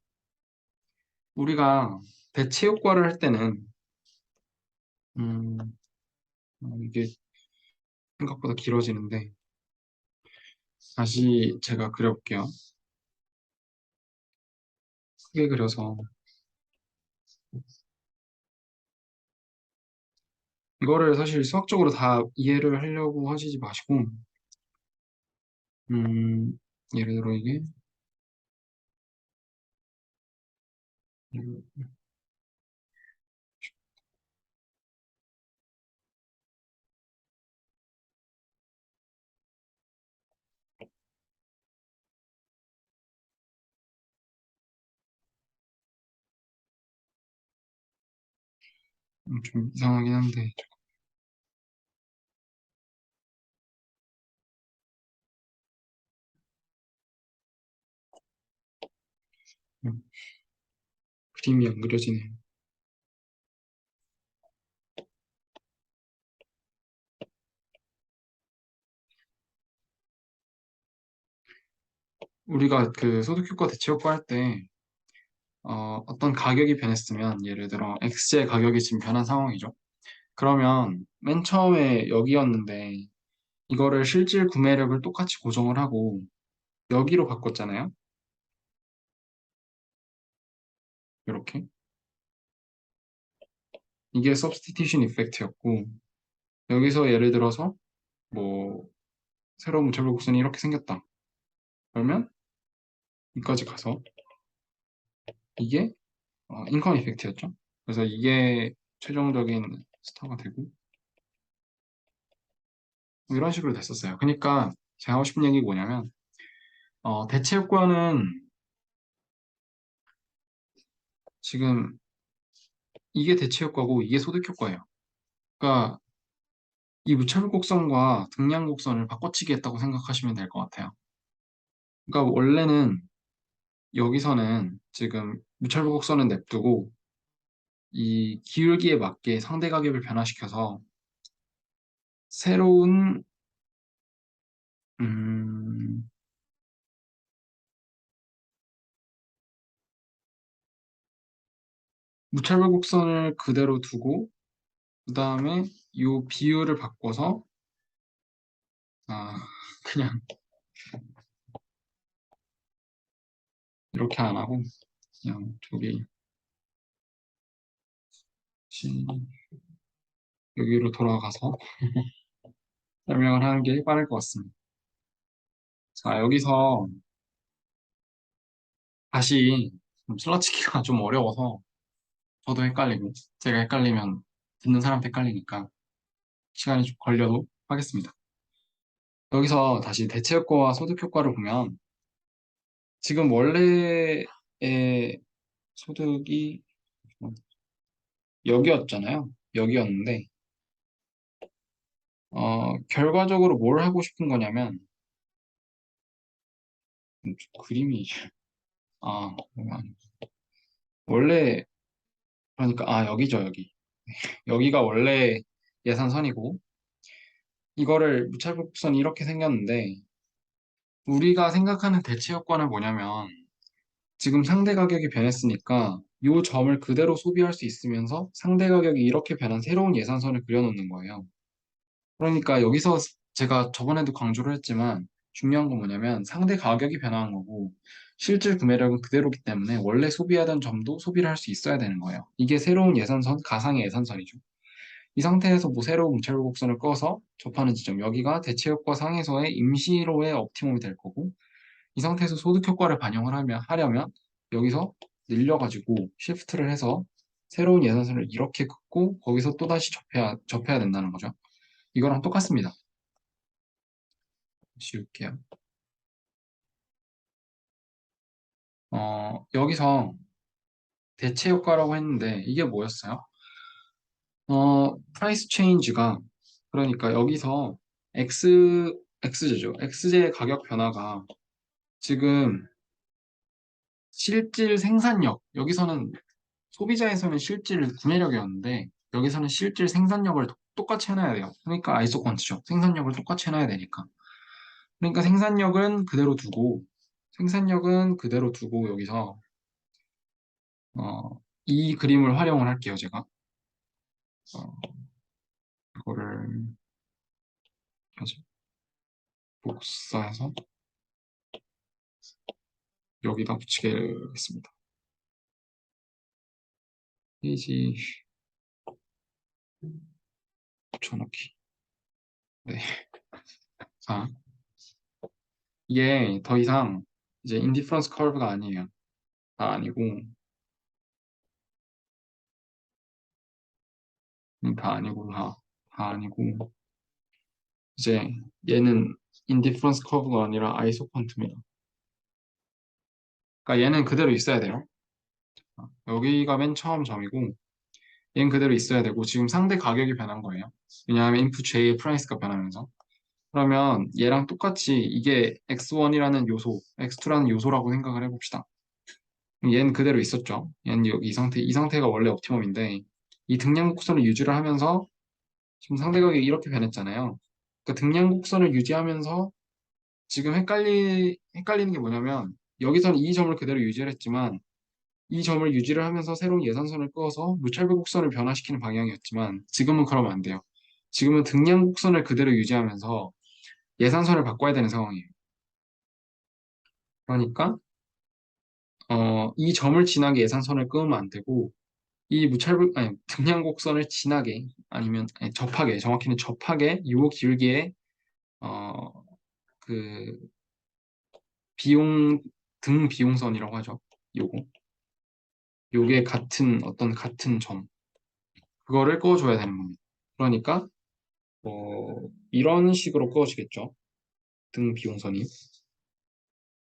우리가 대체 효과를 할 때는 음, 이게 생각보다 길어지는데 다시 제가 그려볼게요. 크게 그려서 이거를 사실 수학적으로 다 이해를 하려고 하시지 마시고 음, 예를 들어 이게 좀 이상하긴 한데. 음, 그림이 안 그려지네. 우리가 그 소득효과 대체효과 할 때, 어떤 가격이 변했으면, 예를 들어, X의 가격이 지금 변한 상황이죠. 그러면 맨 처음에 여기였는데, 이거를 실질 구매력을 똑같이 고정을 하고, 여기로 바꿨잖아요. 이렇게. 이게 substitution effect였고, 여기서 예를 들어서, 뭐, 새로운 무차별 곡선이 이렇게 생겼다. 그러면, 여기까지 가서, 이게, 인컴 이펙트였죠. 그래서 이게 최종적인 스타가 되고, 뭐 이런 식으로 됐었어요. 그러니까 제가 하고 싶은 얘기 뭐냐면 대체 효과는 지금 이게 대체 효과고 이게 소득 효과예요. 그러니까 이 무차별 곡선과 등량 곡선을 바꿔치기 했다고 생각하시면 될 것 같아요. 그러니까 원래는 여기서는 지금 무차별 곡선은 냅두고 이 기울기에 맞게 상대 가격을 변화시켜서 새로운 음, 무차별 곡선을 그대로 두고 그 다음에 이 비율을 바꿔서 아, 그냥 이렇게 안 하고 그냥 저기 시- 여기로 돌아가서 설명을 하는 게 빠를 것 같습니다. 자, 여기서 다시 슬러치기가 좀 어려워서 저도 헷갈리고 제가 헷갈리면 듣는 사람도 헷갈리니까 시간이 좀 걸려도 하겠습니다. 여기서 다시 대체 효과와 소득 효과를 보면 지금 원래의 소득이 여기였잖아요. 여기였는데 결과적으로 뭘 하고 싶은 거냐면 그림이 잠깐만. 원래 그러니까 여기죠 여기 여기가 원래 예산선이고 이거를 무차별곡선이 이렇게 생겼는데 우리가 생각하는 대체 효과는 뭐냐면 지금 상대 가격이 변했으니까 이 점을 그대로 소비할 수 있으면서 상대 가격이 이렇게 변한 새로운 예산선을 그려놓는 거예요. 그러니까 여기서 제가 저번에도 강조를 했지만 중요한 건 뭐냐면 상대 가격이 변화한 거고 실질 구매력은 그대로기 때문에 원래 소비하던 점도 소비를 할 수 있어야 되는 거예요. 이게 새로운 예산선, 가상의 예산선이죠. 이 상태에서 뭐 새로운 무차별 곡선을 꺼서 접하는 지점, 여기가 대체 효과 상에서의 임시로의 옵티멈이 될 거고, 이 상태에서 소득 효과를 반영을 하려면 여기서 늘려가지고 시프트를 해서 새로운 예산선을 이렇게 긋고 거기서 또다시 접해야 된다는 거죠. 이거랑 똑같습니다. 지울게요. 여기서 대체 효과라고 했는데 이게 뭐였어요? 프라이스 체인지가 그러니까 여기서 X제죠. X제의 가격 변화가 지금 실질 생산력, 여기서는 소비자에서는 실질 구매력이었는데 여기서는 실질 생산력을 똑같이 해놔야 돼요. 그러니까 아이소컨트죠. 생산력을 똑같이 해놔야 되니까. 그러니까 생산력은 그대로 두고 여기서 이 그림을 활용을 할게요. 제가 이거를 다시 복사해서 여기다 붙이겠습니다. 페이지 붙여넣기. 네. 자, 이게 더 이상 이제 인디퍼런스 커브가 아니에요. 다 아니고, 다 아니고, 이제 얘는 인디퍼런스 커브가 아니라 아이소컨트입니다. 그러니까 얘는 그대로 있어야 돼요. 여기가 맨 처음 점이고, 얘는 그대로 있어야 되고 지금 상대 가격이 변한 거예요. 왜냐하면 input J의 프라이스가 변하면서. 그러면 얘랑 똑같이 이게 x1이라는 요소, x2라는 요소라고 생각을 해봅시다. 얘는 그대로 있었죠. 얘는 여기 이 상태가 원래 옵티멈인데 이 등량 곡선을 유지를 하면서 지금 상대 가격이 이렇게 변했잖아요. 그러니까 등량 곡선을 유지하면서 지금 헷갈리는 게 뭐냐면 여기서는 이 점을 그대로 유지를 했지만 이 점을 유지를 하면서 새로운 예산선을 그어서 무차별 곡선을 변화시키는 방향이었지만 지금은 그러면 안 돼요. 지금은 등량 곡선을 그대로 유지하면서 예산선을 바꿔야 되는 상황이에요. 그러니까 이 점을 지나게 예산선을 끄면 안 되고 이 아니 등량 곡선을 지나게 아니면 아니, 접하게 정확히는 접하게 요 길기에 어, 그 비용 등 비용선이라고 하죠. 요거 요게 같은 점 그거를 그어줘야 되는 겁니다. 그러니까 이런 식으로 그어지겠죠. 등 비용선이.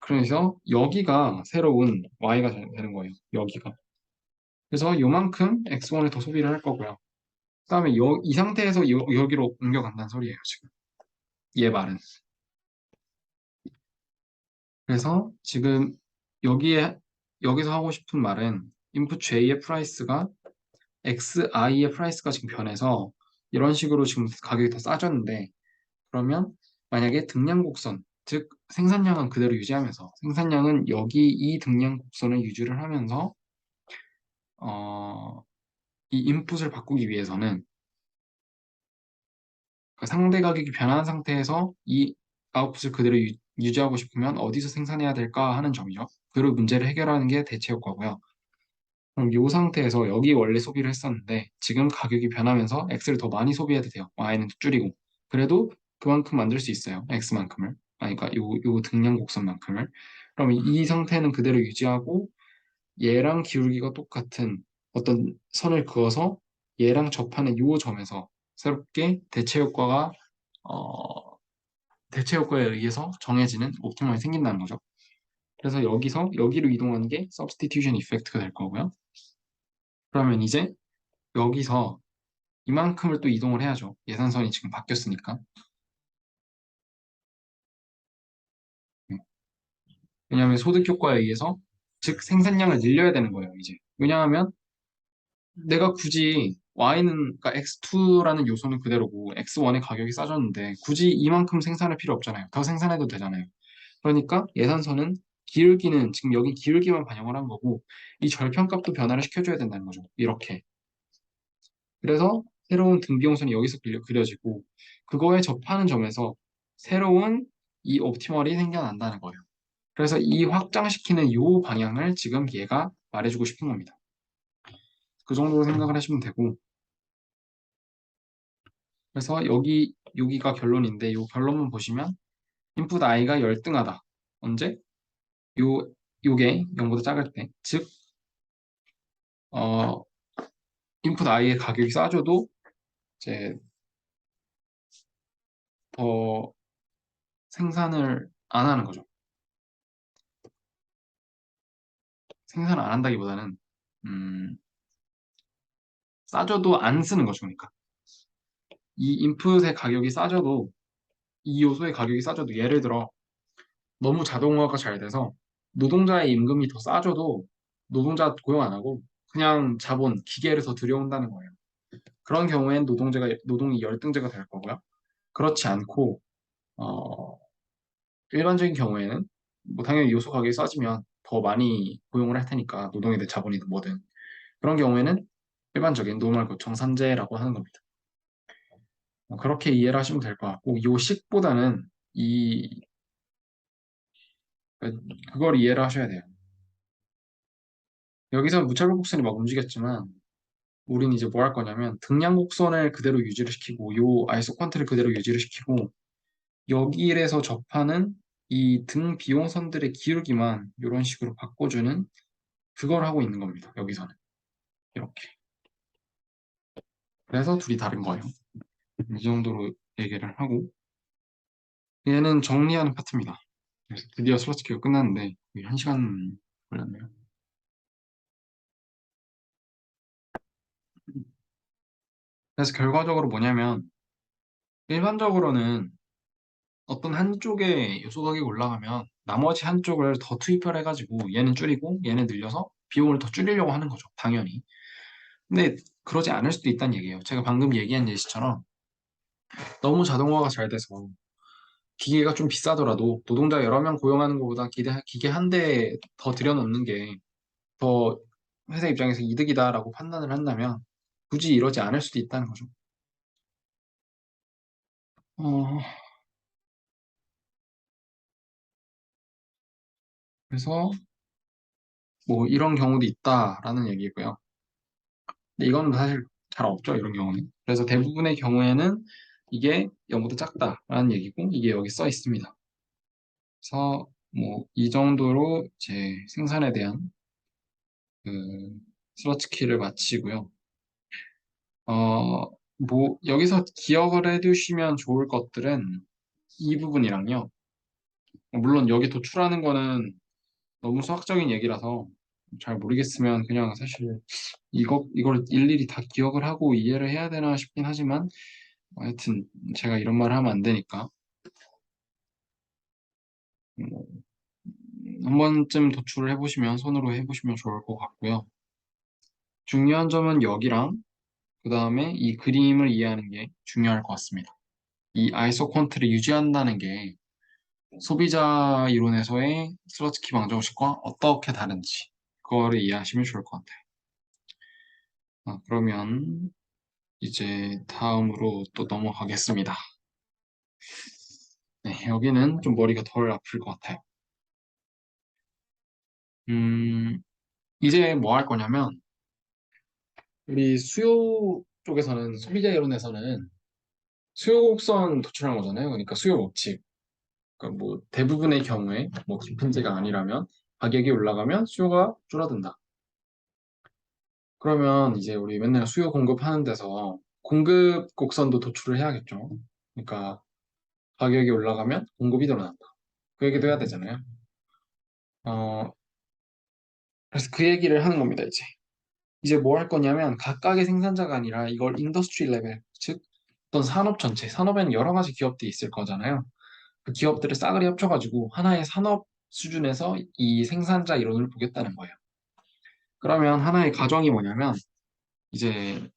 그래서 여기가 새로운 y가 되는 거예요. 여기가. 그래서 요만큼 x1을 더 소비를 할 거고요. 그다음에 이 상태에서 여기로 옮겨간다는 소리예요, 지금. 얘 말은. 그래서 지금 여기서 하고 싶은 말은 input j의 프라이스가 xi의 프라이스가 지금 변해서 이런 식으로 지금 가격이 더 싸졌는데 그러면 만약에 등량 곡선, 즉 생산량은 그대로 유지하면서 생산량은 여기 이 등량 곡선을 유지를 하면서 어, 이 인풋을 바꾸기 위해서는 그 상대 가격이 변한 상태에서 이 아웃풋을 그대로 유지하고 싶으면 어디서 생산해야 될까 하는 점이죠. 그 문제를 해결하는 게 대체 효과고요. 그럼 이 상태에서 여기 원래 소비를 했었는데 지금 가격이 변하면서 X를 더 많이 소비해도 돼요. Y는 줄이고. 그래도 그만큼 만들 수 있어요. X만큼을. 아니, 그러니까 요 등량 곡선만큼을. 그러면 이 상태는 그대로 유지하고 얘랑 기울기가 똑같은 어떤 선을 그어서 얘랑 접하는 요 점에서 새롭게 대체 효과에 의해서 정해지는 옵티멈이 생긴다는 거죠. 그래서 여기로 이동하는 게 substitution effect가 될 거고요. 그러면 이제 여기서 이만큼을 또 이동을 해야죠. 예산선이 지금 바뀌었으니까. 네. 왜냐하면 소득 효과에 의해서 즉 생산량을 늘려야 되는 거예요, 이제. 왜냐하면 내가 굳이 Y는 그러니까 X2라는 요소는 그대로고 X1의 가격이 싸졌는데 굳이 이만큼 생산할 필요 없잖아요. 더 생산해도 되잖아요. 그러니까 예산선은 기울기는 지금 여기 기울기만 반영을 한 거고 이 절편값도 변화를 시켜줘야 된다는 거죠. 이렇게. 그래서 새로운 등비용선이 여기서 그려지고 그거에 접하는 점에서 새로운 이 옵티멀이 생겨난다는 거예요. 그래서 이 확장시키는 이 방향을 지금 얘가 말해주고 싶은 겁니다. 그 정도로 생각을 하시면 되고 그래서 여기가 결론인데 이 결론만 보시면 input i가 열등하다. 언제? 요게 0보다 작을 때. 즉 어, input i의 가격이 싸져도 이제 더 생산을 안 하는 거죠. 생산을 안 한다기보다는 음, 싸져도 안 쓰는 거죠. 그러니까 이 인풋의 가격이 싸져도 이 요소의 가격이 싸져도 예를 들어 너무 자동화가 잘 돼서 노동자의 임금이 더 싸져도 노동자 고용 안 하고 그냥 자본, 기계를 더 들여온다는 거예요. 그런 경우엔 노동이 열등제가 될 거고요. 그렇지 않고 어, 일반적인 경우에는 뭐 당연히 요소 가격이 싸지면 더 많이 고용을 할 테니까 노동이든 자본이든 뭐든 그런 경우에는 일반적인 노멀 고청산제라고 하는 겁니다. 그렇게 이해를 하시면 될 것 같고 요 식보다는 이 그걸 이해를 하셔야 돼요. 여기서 무차별 곡선이 막 움직였지만 우린 이제 뭐 할 거냐면 등량 곡선을 그대로 유지를 시키고 요 아이소퀀트를 그대로 유지를 시키고 여기에서 접하는 이 등 비용선들의 기울기만 이런 식으로 바꿔주는 그걸 하고 있는 겁니다. 여기서는 이렇게. 그래서 둘이 다른 거예요. 이 정도로 얘기를 하고 얘는 정리하는 파트입니다. 그래서 드디어 슬러치기가 끝났는데 거의 1시간 걸렸네요. 그래서 결과적으로 뭐냐면 일반적으로는 어떤 한쪽에 요소 가격이 올라가면 나머지 한쪽을 더 투입을 해가지고 얘는 줄이고 얘는 늘려서 비용을 더 줄이려고 하는 거죠. 당연히. 근데 그러지 않을 수도 있다는 얘기예요. 제가 방금 얘기한 예시처럼 너무 자동화가 잘 돼서 기계가 좀 비싸더라도 노동자 여러 명 고용하는 것보다 기계 한 대 더 들여놓는 게 더 회사 입장에서 이득이다라고 판단을 한다면 굳이 이러지 않을 수도 있다는 거죠. 어, 그래서 뭐 이런 경우도 있다라는 얘기고요. 근데 이거는 사실 잘 없죠, 이런 경우는. 그래서 대부분의 경우에는 이게 0보다 작다라는 얘기고 이게 여기 써 있습니다. 그래서 뭐 이 정도로 제 생산에 대한 그 슬러치 키를 마치고요. 뭐 여기서 기억을 해두시면 좋을 것들은 이 부분이랑요. 물론 여기 도출하는 거는 너무 수학적인 얘기라서 잘 모르겠으면 그냥 사실 이걸 일일이 다 기억을 하고 이해를 해야 되나 싶긴 하지만 하여튼 제가 이런 말을 하면 안 되니까 뭐, 한 번쯤 도출을 해보시면 손으로 해보시면 좋을 것 같고요. 중요한 점은 여기랑 그 다음에 이 그림을 이해하는 게 중요할 것 같습니다. 이 아이소 퀀트를 유지한다는 게 소비자 이론에서의 슬러츠키 방정식과 어떻게 다른지 그거를 이해하시면 좋을 것 같아요. 그러면 이제 다음으로 또 넘어가겠습니다. 네, 여기는 좀 머리가 덜 아플 것 같아요. 음, 이제 뭐 할 거냐면 우리 수요 쪽에서는 소비자 이론에서는 수요 곡선 도출한 거잖아요. 그러니까 수요 법칙. 그러니까 뭐 대부분의 경우에 뭐 깊은지가 아니라면 가격이 올라가면 수요가 줄어든다. 그러면 이제 우리 맨날 수요 공급하는 데서 공급 곡선도 도출을 해야겠죠. 그러니까 가격이 올라가면 공급이 늘어난다. 그 얘기도 해야 되잖아요. 어, 그래서 그 얘기를 하는 겁니다, 이제. 이제 뭐 할 거냐면 각각의 생산자가 아니라 이걸 인더스트리 레벨, 즉 어떤 산업 전체, 산업에는 여러 가지 기업들이 있을 거잖아요. 그 기업들을 싸그리 합쳐가지고 하나의 산업 수준에서 이 생산자 이론을 보겠다는 거예요. 그러면 하나의 가정이 뭐냐면 이제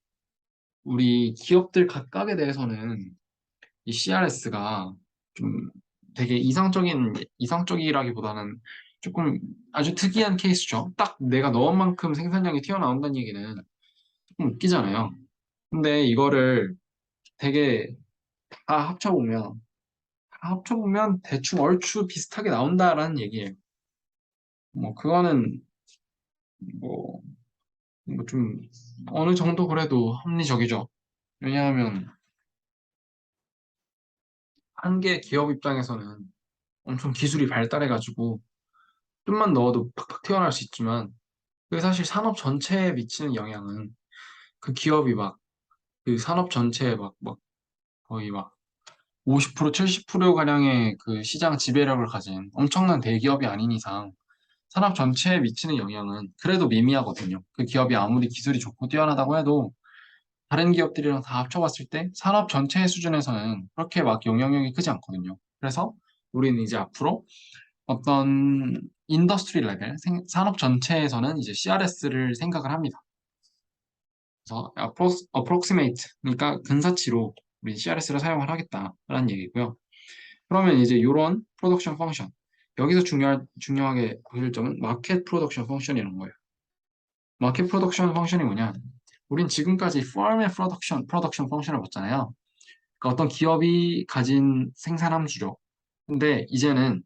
우리 기업들 각각에 대해서는 이 CRS가 좀 되게 이상적이라기보다는 조금 아주 특이한 케이스죠. 딱 내가 넣은 만큼 생산량이 튀어나온다는 얘기는 조금 웃기잖아요. 근데 이거를 되게 다 합쳐보면, 대충 얼추 비슷하게 나온다라는 얘기예요. 뭐, 그거는 뭐, 좀 어느 정도 그래도 합리적이죠. 왜냐하면 한 개 기업 입장에서는 엄청 기술이 발달해가지고 좀만 넣어도 팍팍 튀어나올 수 있지만 그게 사실 산업 전체에 미치는 영향은 그 기업이 막 그 산업 전체에 막 거의 막 50% 70%가량의 그 시장 지배력을 가진 엄청난 대기업이 아닌 이상 산업 전체에 미치는 영향은 그래도 미미하거든요. 그 기업이 아무리 기술이 좋고 뛰어나다고 해도 다른 기업들이랑 다 합쳐봤을 때 산업 전체 수준에서는 그렇게 막 영향력이 크지 않거든요. 그래서 우리는 이제 앞으로 어떤 인더스트리 레벨, 산업 전체에서는 이제 CRS를 생각을 합니다. 그래서 approximate, 그러니까 근사치로 우리 CRS를 사용을 하겠다라는 얘기고요. 그러면 이제 이런 프로덕션 펑션, 여기서 중요하게 보실 점은 마켓 프로덕션 펑션이라는 거예요. 마켓 프로덕션 펑션이 뭐냐? 우린 지금까지 firm의 프로덕션 펑션을 봤잖아요. 그러니까 어떤 기업이 가진 생산 함수죠. 근데 이제는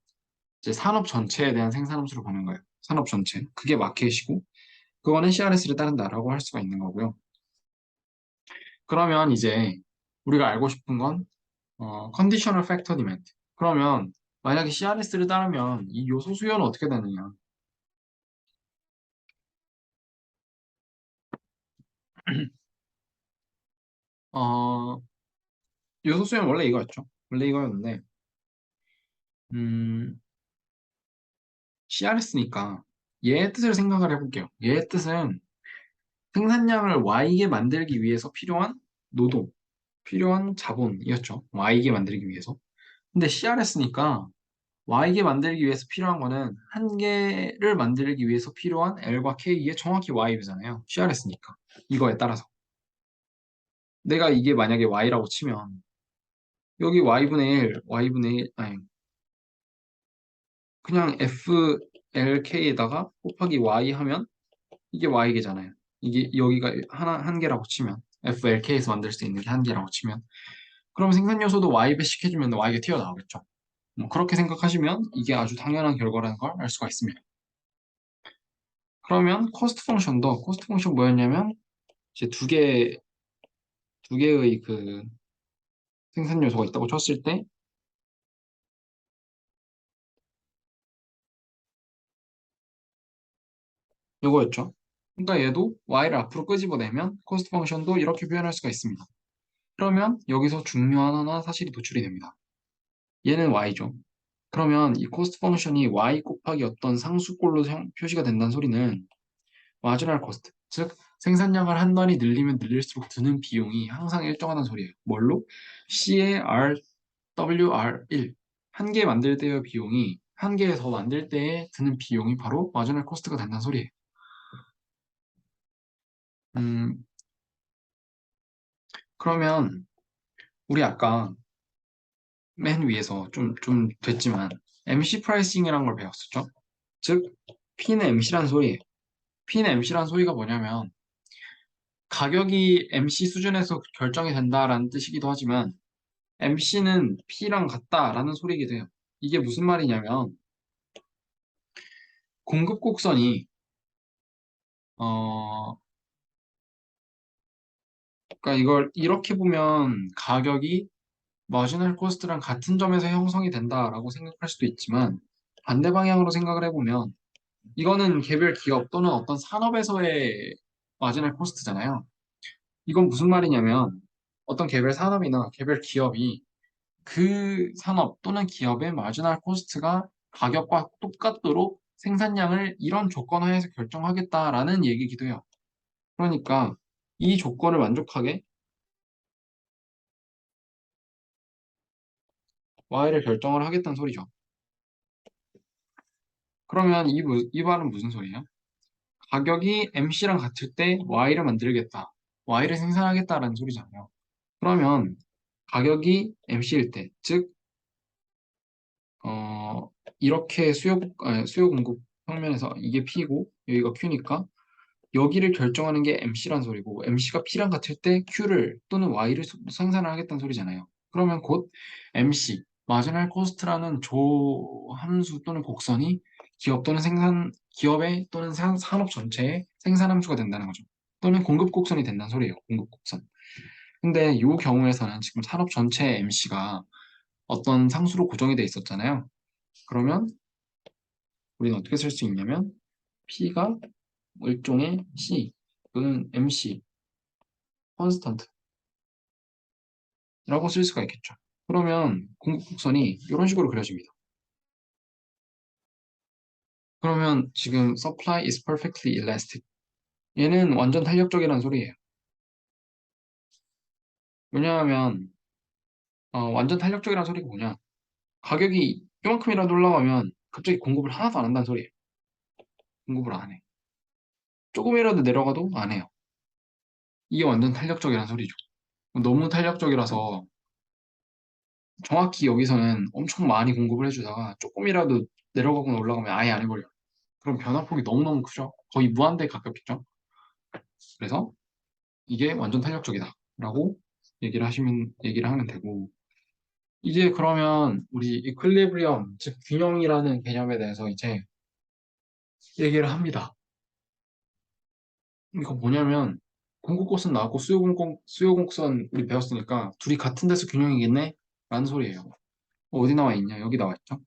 이제 산업 전체에 대한 생산 함수를 보는 거예요. 산업 전체. 그게 마켓이고, 그거는 CRS를 따른다라고 할 수가 있는 거고요. 그러면 이제 우리가 알고 싶은 건 컨디셔널 팩터 디멘트. 그러면 만약에 CRS를 따르면 이 요소 수요는 어떻게 되느냐? 어, 요소 수요는 원래 이거였죠. 원래 이거였는데 CRS니까 얘의 뜻을 생각을 해볼게요. 얘의 뜻은 생산량을 Y게 만들기 위해서 필요한 노동, 필요한 자본이었죠. Y계 만들기 위해서. 근데 CRS니까 Y계 만들기 위해서 필요한 거는 한 개를 만들기 위해서 필요한 L과 K의 정확히 Y배잖아요. CRS니까. 이거에 따라서. 내가 이게 만약에 Y라고 치면 여기 Y분의 1, Y분의 1, 아니 그냥 FLK에다가 곱하기 Y 하면 이게 Y계잖아요. 이게 여기가 한 개라고 치면 FLK에서 만들 수 있는 게 한 개라고 치면 그럼 생산 요소도 Y 배씩 해주면 Y가 튀어나오겠죠. 뭐 그렇게 생각하시면 이게 아주 당연한 결과라는 걸 알 수가 있습니다. 그러면 코스트 펑션 뭐였냐면 이제 두 개의 그 생산 요소가 있다고 쳤을 때 이거였죠. 그러니까 얘도 Y를 앞으로 끄집어내면 코스트 펑션도 이렇게 표현할 수가 있습니다. 그러면 여기서 중요한 하나 사실이 도출이 됩니다. 얘는 Y죠. 그러면 이 코스트 펑션이 Y 곱하기 어떤 상수꼴로 표시가 된다는 소리는 마지널 코스트, 즉 생산량을 한 단위 늘리면 늘릴수록 드는 비용이 항상 일정하다는 소리예요. 뭘로? C의 RWR1 한 개 만들 때의 비용이 한 개 더 만들 때에 드는 비용이 바로 마지널 코스트가 된다는 소리예요. 음, 그러면 우리 아까 맨 위에서 좀 됐지만 MC 프라이싱이라는 걸 배웠었죠? 즉 P는 MC란 소리예요. P는 MC란 소리가 뭐냐면 가격이 MC 수준에서 결정이 된다라는 뜻이기도 하지만 MC는 P랑 같다라는 소리이기도 해요. 이게 무슨 말이냐면 공급 곡선이 어 그러니까 이걸 이렇게 보면 가격이 마지널 코스트랑 같은 점에서 형성이 된다라고 생각할 수도 있지만 반대 방향으로 생각을 해보면 이거는 개별 기업 또는 어떤 산업에서의 마지널 코스트잖아요. 이건 무슨 말이냐면 어떤 개별 산업이나 개별 기업이 그 산업 또는 기업의 마지널 코스트가 가격과 똑같도록 생산량을 이런 조건 하에서 결정하겠다라는 얘기이기도 해요. 그러니까 이 조건을 만족하게 Y를 결정을 하겠다는 소리죠. 그러면 이 말은 무슨 소리예요? 가격이 MC랑 같을 때 Y를 만들겠다. Y를 생산하겠다라는 소리잖아요. 그러면 가격이 MC일 때, 즉, 이렇게 수요 공급 평면에서 이게 P고 여기가 Q니까 여기를 결정하는 게 MC란 소리고 MC가 P랑 같을 때 Q를 또는 Y를 생산을 하겠다는 소리잖아요. 그러면 곧 MC, 마지널 코스트라는 조 함수 또는 곡선이 기업의 또는 산업 전체의 생산 함수가 된다는 거죠. 또는 공급 곡선이 된다는 소리예요. 공급 곡선. 근데 이 경우에서는 지금 산업 전체의 MC가 어떤 상수로 고정이 돼 있었잖아요. 그러면 우리는 어떻게 쓸 수 있냐면 P가 일종의 C, 또는 MC, 컨스턴트라고 쓸 수가 있겠죠. 그러면 공급 곡선이 이런 식으로 그려집니다. 그러면 지금 supply is perfectly elastic. 얘는 완전 탄력적이라는 소리예요. 왜냐하면 완전 탄력적이라는 소리가 뭐냐? 가격이 이만큼이라도 올라가면 갑자기 공급을 하나도 안 한다는 소리예요. 공급을 안 해. 조금이라도 내려가도 안 해요. 이게 완전 탄력적이라는 소리죠. 너무 탄력적이라서 정확히 여기서는 엄청 많이 공급을 해주다가 조금이라도 내려가거나 올라가면 아예 안 해버려요. 그럼 변화폭이 너무너무 크죠. 거의 무한대에 가깝겠죠. 그래서 이게 완전 탄력적이다 라고 얘기를 하면 되고 이제 그러면 우리 이퀄리브리엄 즉 균형이라는 개념에 대해서 이제 얘기를 합니다. 이거 뭐냐면 공급곡선 나왔고 수요곡선 우리 배웠으니까 둘이 같은 데서 균형이겠네 라는 소리예요. 어디 나와 있냐? 여기 나와 있죠.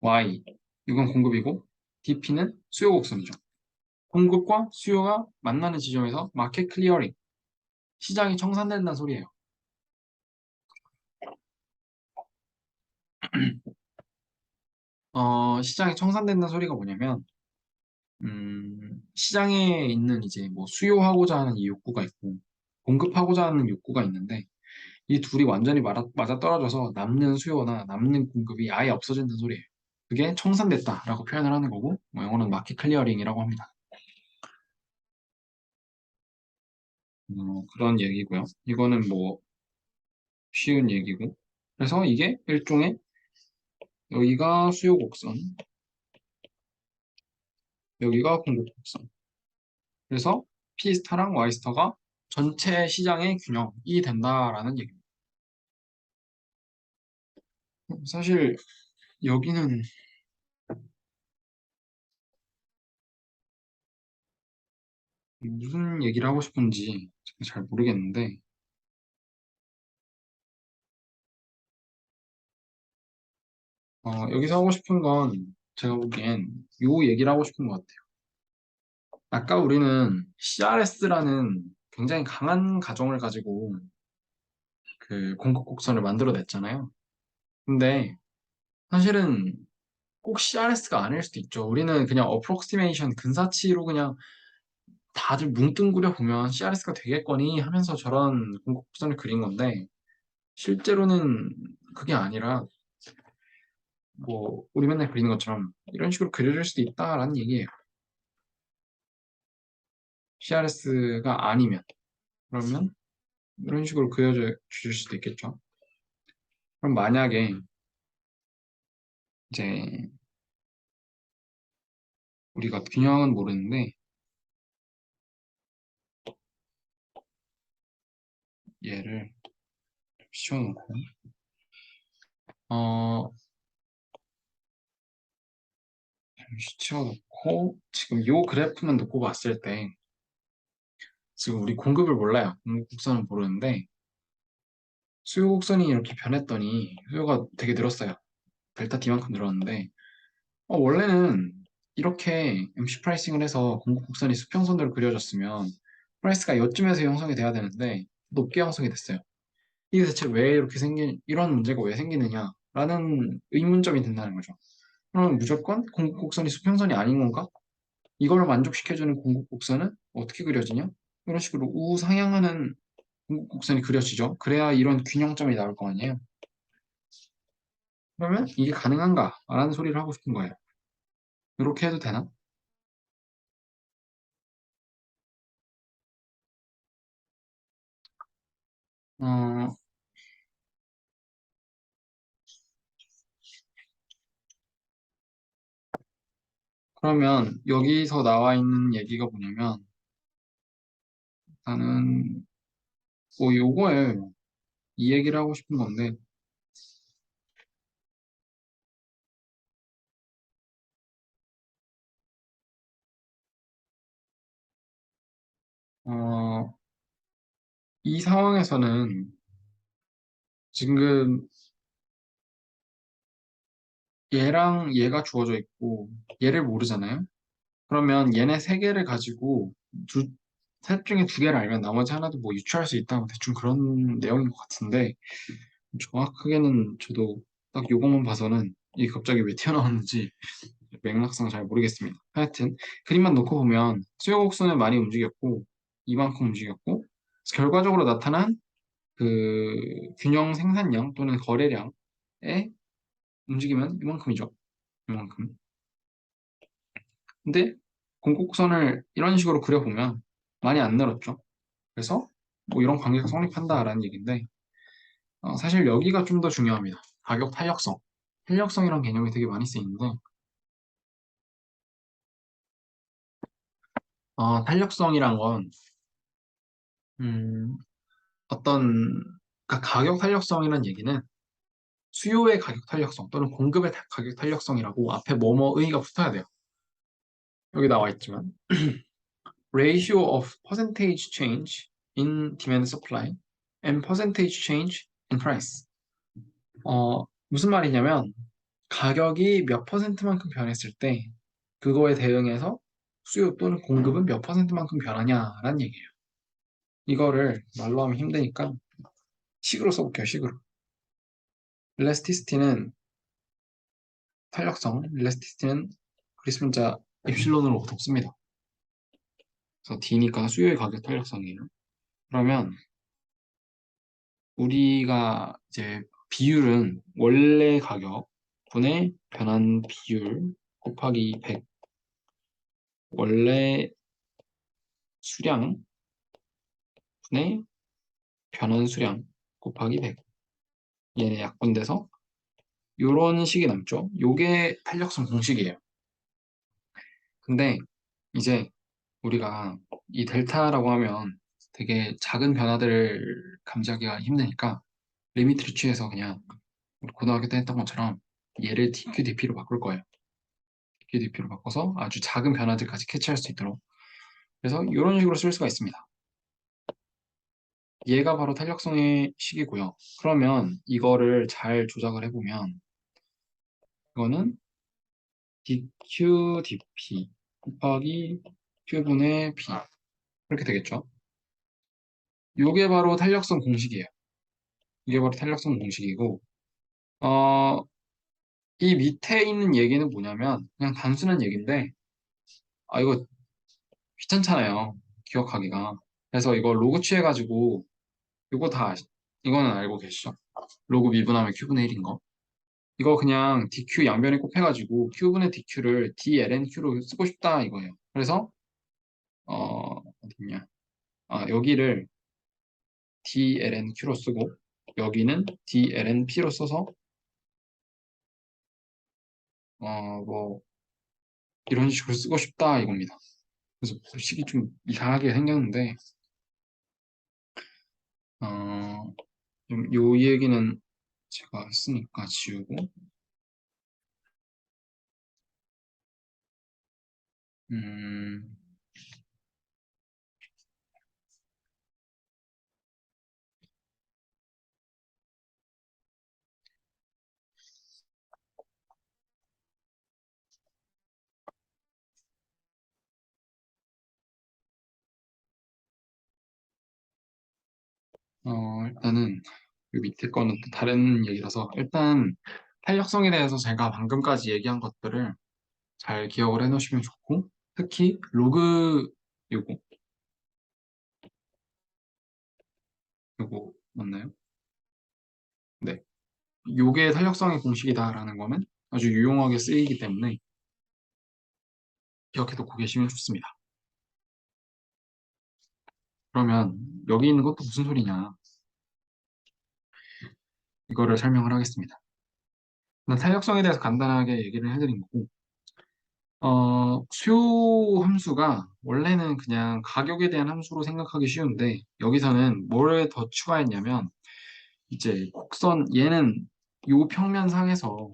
Y 이건 공급이고 DP는 수요곡선이죠. 공급과 수요가 만나는 지점에서 마켓 클리어링 시장이 청산된다는 소리예요. 시장이 청산된다는 소리가 뭐냐면 시장에 있는 이제 뭐 수요하고자 하는 이 욕구가 있고 공급하고자 하는 욕구가 있는데 이 둘이 완전히 맞아떨어져서 남는 수요나 남는 공급이 아예 없어진다는 소리예요. 그게 청산됐다라고 표현을 하는 거고 뭐 영어로는 마켓 클리어링이라고 합니다. 그런 얘기고요. 이거는 뭐 쉬운 얘기고 그래서 이게 일종의 여기가 수요 곡선, 여기가 공급 곡선. 그래서 P스타랑 Y스타가 전체 시장의 균형이 된다라는 얘기입니다. 사실 여기는 무슨 얘기를 하고 싶은지 잘 모르겠는데 여기서 하고 싶은 건 제가 보기엔 요 얘기를 하고 싶은 것 같아요. 아까 우리는 CRS라는 굉장히 강한 가정을 가지고 그 공급 곡선을 만들어냈잖아요. 근데 사실은 꼭 CRS가 아닐 수도 있죠. 우리는 그냥 어프록시메이션 근사치로 그냥 다들 뭉뚱그려 보면 CRS가 되겠거니 하면서 저런 공급 곡선을 그린 건데 실제로는 그게 아니라 뭐 우리 맨날 그리는 것처럼 이런 식으로 그려질 수도 있다라는 얘기예요. CRS가 아니면 그러면 이런 식으로 그려져 주실 수도 있겠죠. 그럼 만약에 이제 우리가 균형은 모르는데 얘를 씌워놓고 어 잠시 치워놓고 지금 요 그래프만 놓고 봤을 때 지금 우리 공급을 몰라요. 공급 곡선은 모르는데 수요 곡선이 이렇게 변했더니 수요가 되게 늘었어요. 델타 T만큼 늘었는데 원래는 이렇게 MC 프라이싱을 해서 공급 곡선이 수평선대로 그려졌으면 프라이스가 요쯤에서 형성이 돼야 되는데 높게 형성이 됐어요. 이게 대체 왜 이렇게 이런 문제가 왜 생기느냐라는 의문점이 든다는 거죠. 그러면 무조건 공급 곡선이 수평선이 아닌 건가? 이걸 만족시켜주는 공급 곡선은 어떻게 그려지냐? 이런 식으로 우상향하는 공급 곡선이 그려지죠. 그래야 이런 균형점이 나올 거 아니에요. 그러면 이게 가능한가? 라는 소리를 하고 싶은 거예요. 이렇게 해도 되나? 어, 그러면 여기서 나와 있는 얘기가 뭐냐면 나는 뭐 요거에 이 얘기를 하고 싶은 건데 어, 이 상황에서는 지금 얘랑 얘가 주어져 있고 얘를 모르잖아요. 그러면 얘네 세 개를 가지고 셋 중에 두 개를 알면 나머지 하나도 뭐 유추할 수 있다. 뭐 대충 그런 내용인 것 같은데 정확하게는 저도 딱 요것만 봐서는 이게 갑자기 왜 튀어나왔는지 맥락상 잘 모르겠습니다. 하여튼 그림만 놓고 보면 수요 곡선은 많이 움직였고 이만큼 움직였고 결과적으로 나타난 그 균형 생산량 또는 거래량의 움직임은 이만큼이죠. 이만큼. 근데 공곡선을 이런 식으로 그려보면 많이 안 늘었죠. 그래서 뭐 이런 관계가 성립한다라는 얘기인데 사실 여기가 좀 더 중요합니다. 가격 탄력성. 탄력성이란 개념이 되게 많이 쓰이는데 탄력성이란 건 음, 어떤 그러니까 가격 탄력성이라는 얘기는 수요의 가격 탄력성 또는 공급의 가격 탄력성이라고 앞에 뭐뭐의가 붙어야 돼요. 여기 나와 있지만 ratio of percentage change in demand supply and percentage change in price. 무슨 말이냐면 가격이 몇 퍼센트만큼 변했을 때 그거에 대응해서 수요 또는 공급은 몇 퍼센트만큼 변하냐라는 얘기예요. 이거를 말로 하면 힘드니까 식으로 써볼게요. 식으로. 엘라스티시티는 탄력성, 엘라스티시티는 그리스 문자 입실론으로 덮습니다. 그래서 D니까 수요의 가격 탄력성이에요. 그러면 우리가 이제 비율은 원래 가격 분의 변환 비율 곱하기 100, 원래 수량 분의 변환 수량 곱하기 100. 얘네 약분돼서 요런 식이 남죠. 요게 탄력성 공식이에요. 근데 이제 우리가 이 델타라고 하면 되게 작은 변화들을 감지하기가 힘드니까 리미트를 취해서 그냥 우리 고등학교 때 했던 것처럼 얘를 DQ, DP로 바꿀 거예요. DQ, DP로 바꿔서 아주 작은 변화들까지 캐치할 수 있도록. 그래서 이런 식으로 쓸 수가 있습니다. 얘가 바로 탄력성의 식이고요. 그러면 이거를 잘 조작을 해보면 이거는 dq, dp 곱하기 q분의 p 이렇게 되겠죠. 이게 바로 탄력성 공식이에요. 이게 바로 탄력성 공식이고 어, 이 밑에 있는 얘기는 뭐냐면 그냥 단순한 얘기인데 이거 귀찮잖아요. 기억하기가. 그래서 이거 로그 취해가지고 이거 이거는 알고 계시죠? 로그 미분하면 q분의 1인 거. 이거 그냥 dq 양변에 곱해가지고 q분의 dq를 dlnq로 쓰고 싶다 이거예요. 그래서 어딨냐? 여기를 dlnq로 쓰고 여기는 dlnp로 써서 뭐 이런 식으로 쓰고 싶다 이겁니다. 그래서 식이 좀 이상하게 생겼는데 좀 요 얘기는 제가 했으니까 지우고 음, 일단은 요 밑에 거는 또 다른 얘기라서 일단 탄력성에 대해서 제가 방금까지 얘기한 것들을 잘 기억을 해 놓으시면 좋고 특히 로그 요거 요거 맞나요? 네. 요게 탄력성의 공식이다라는 거는 아주 유용하게 쓰이기 때문에 기억해 두고 계시면 좋습니다. 그러면 여기 있는 것도 무슨 소리냐 이거를 설명을 하겠습니다. 일단 탄력성에 대해서 간단하게 얘기를 해드린 거고 수요 함수가 원래는 그냥 가격에 대한 함수로 생각하기 쉬운데 여기서는 뭘 더 추가했냐면 이제 곡선 얘는 요 평면상에서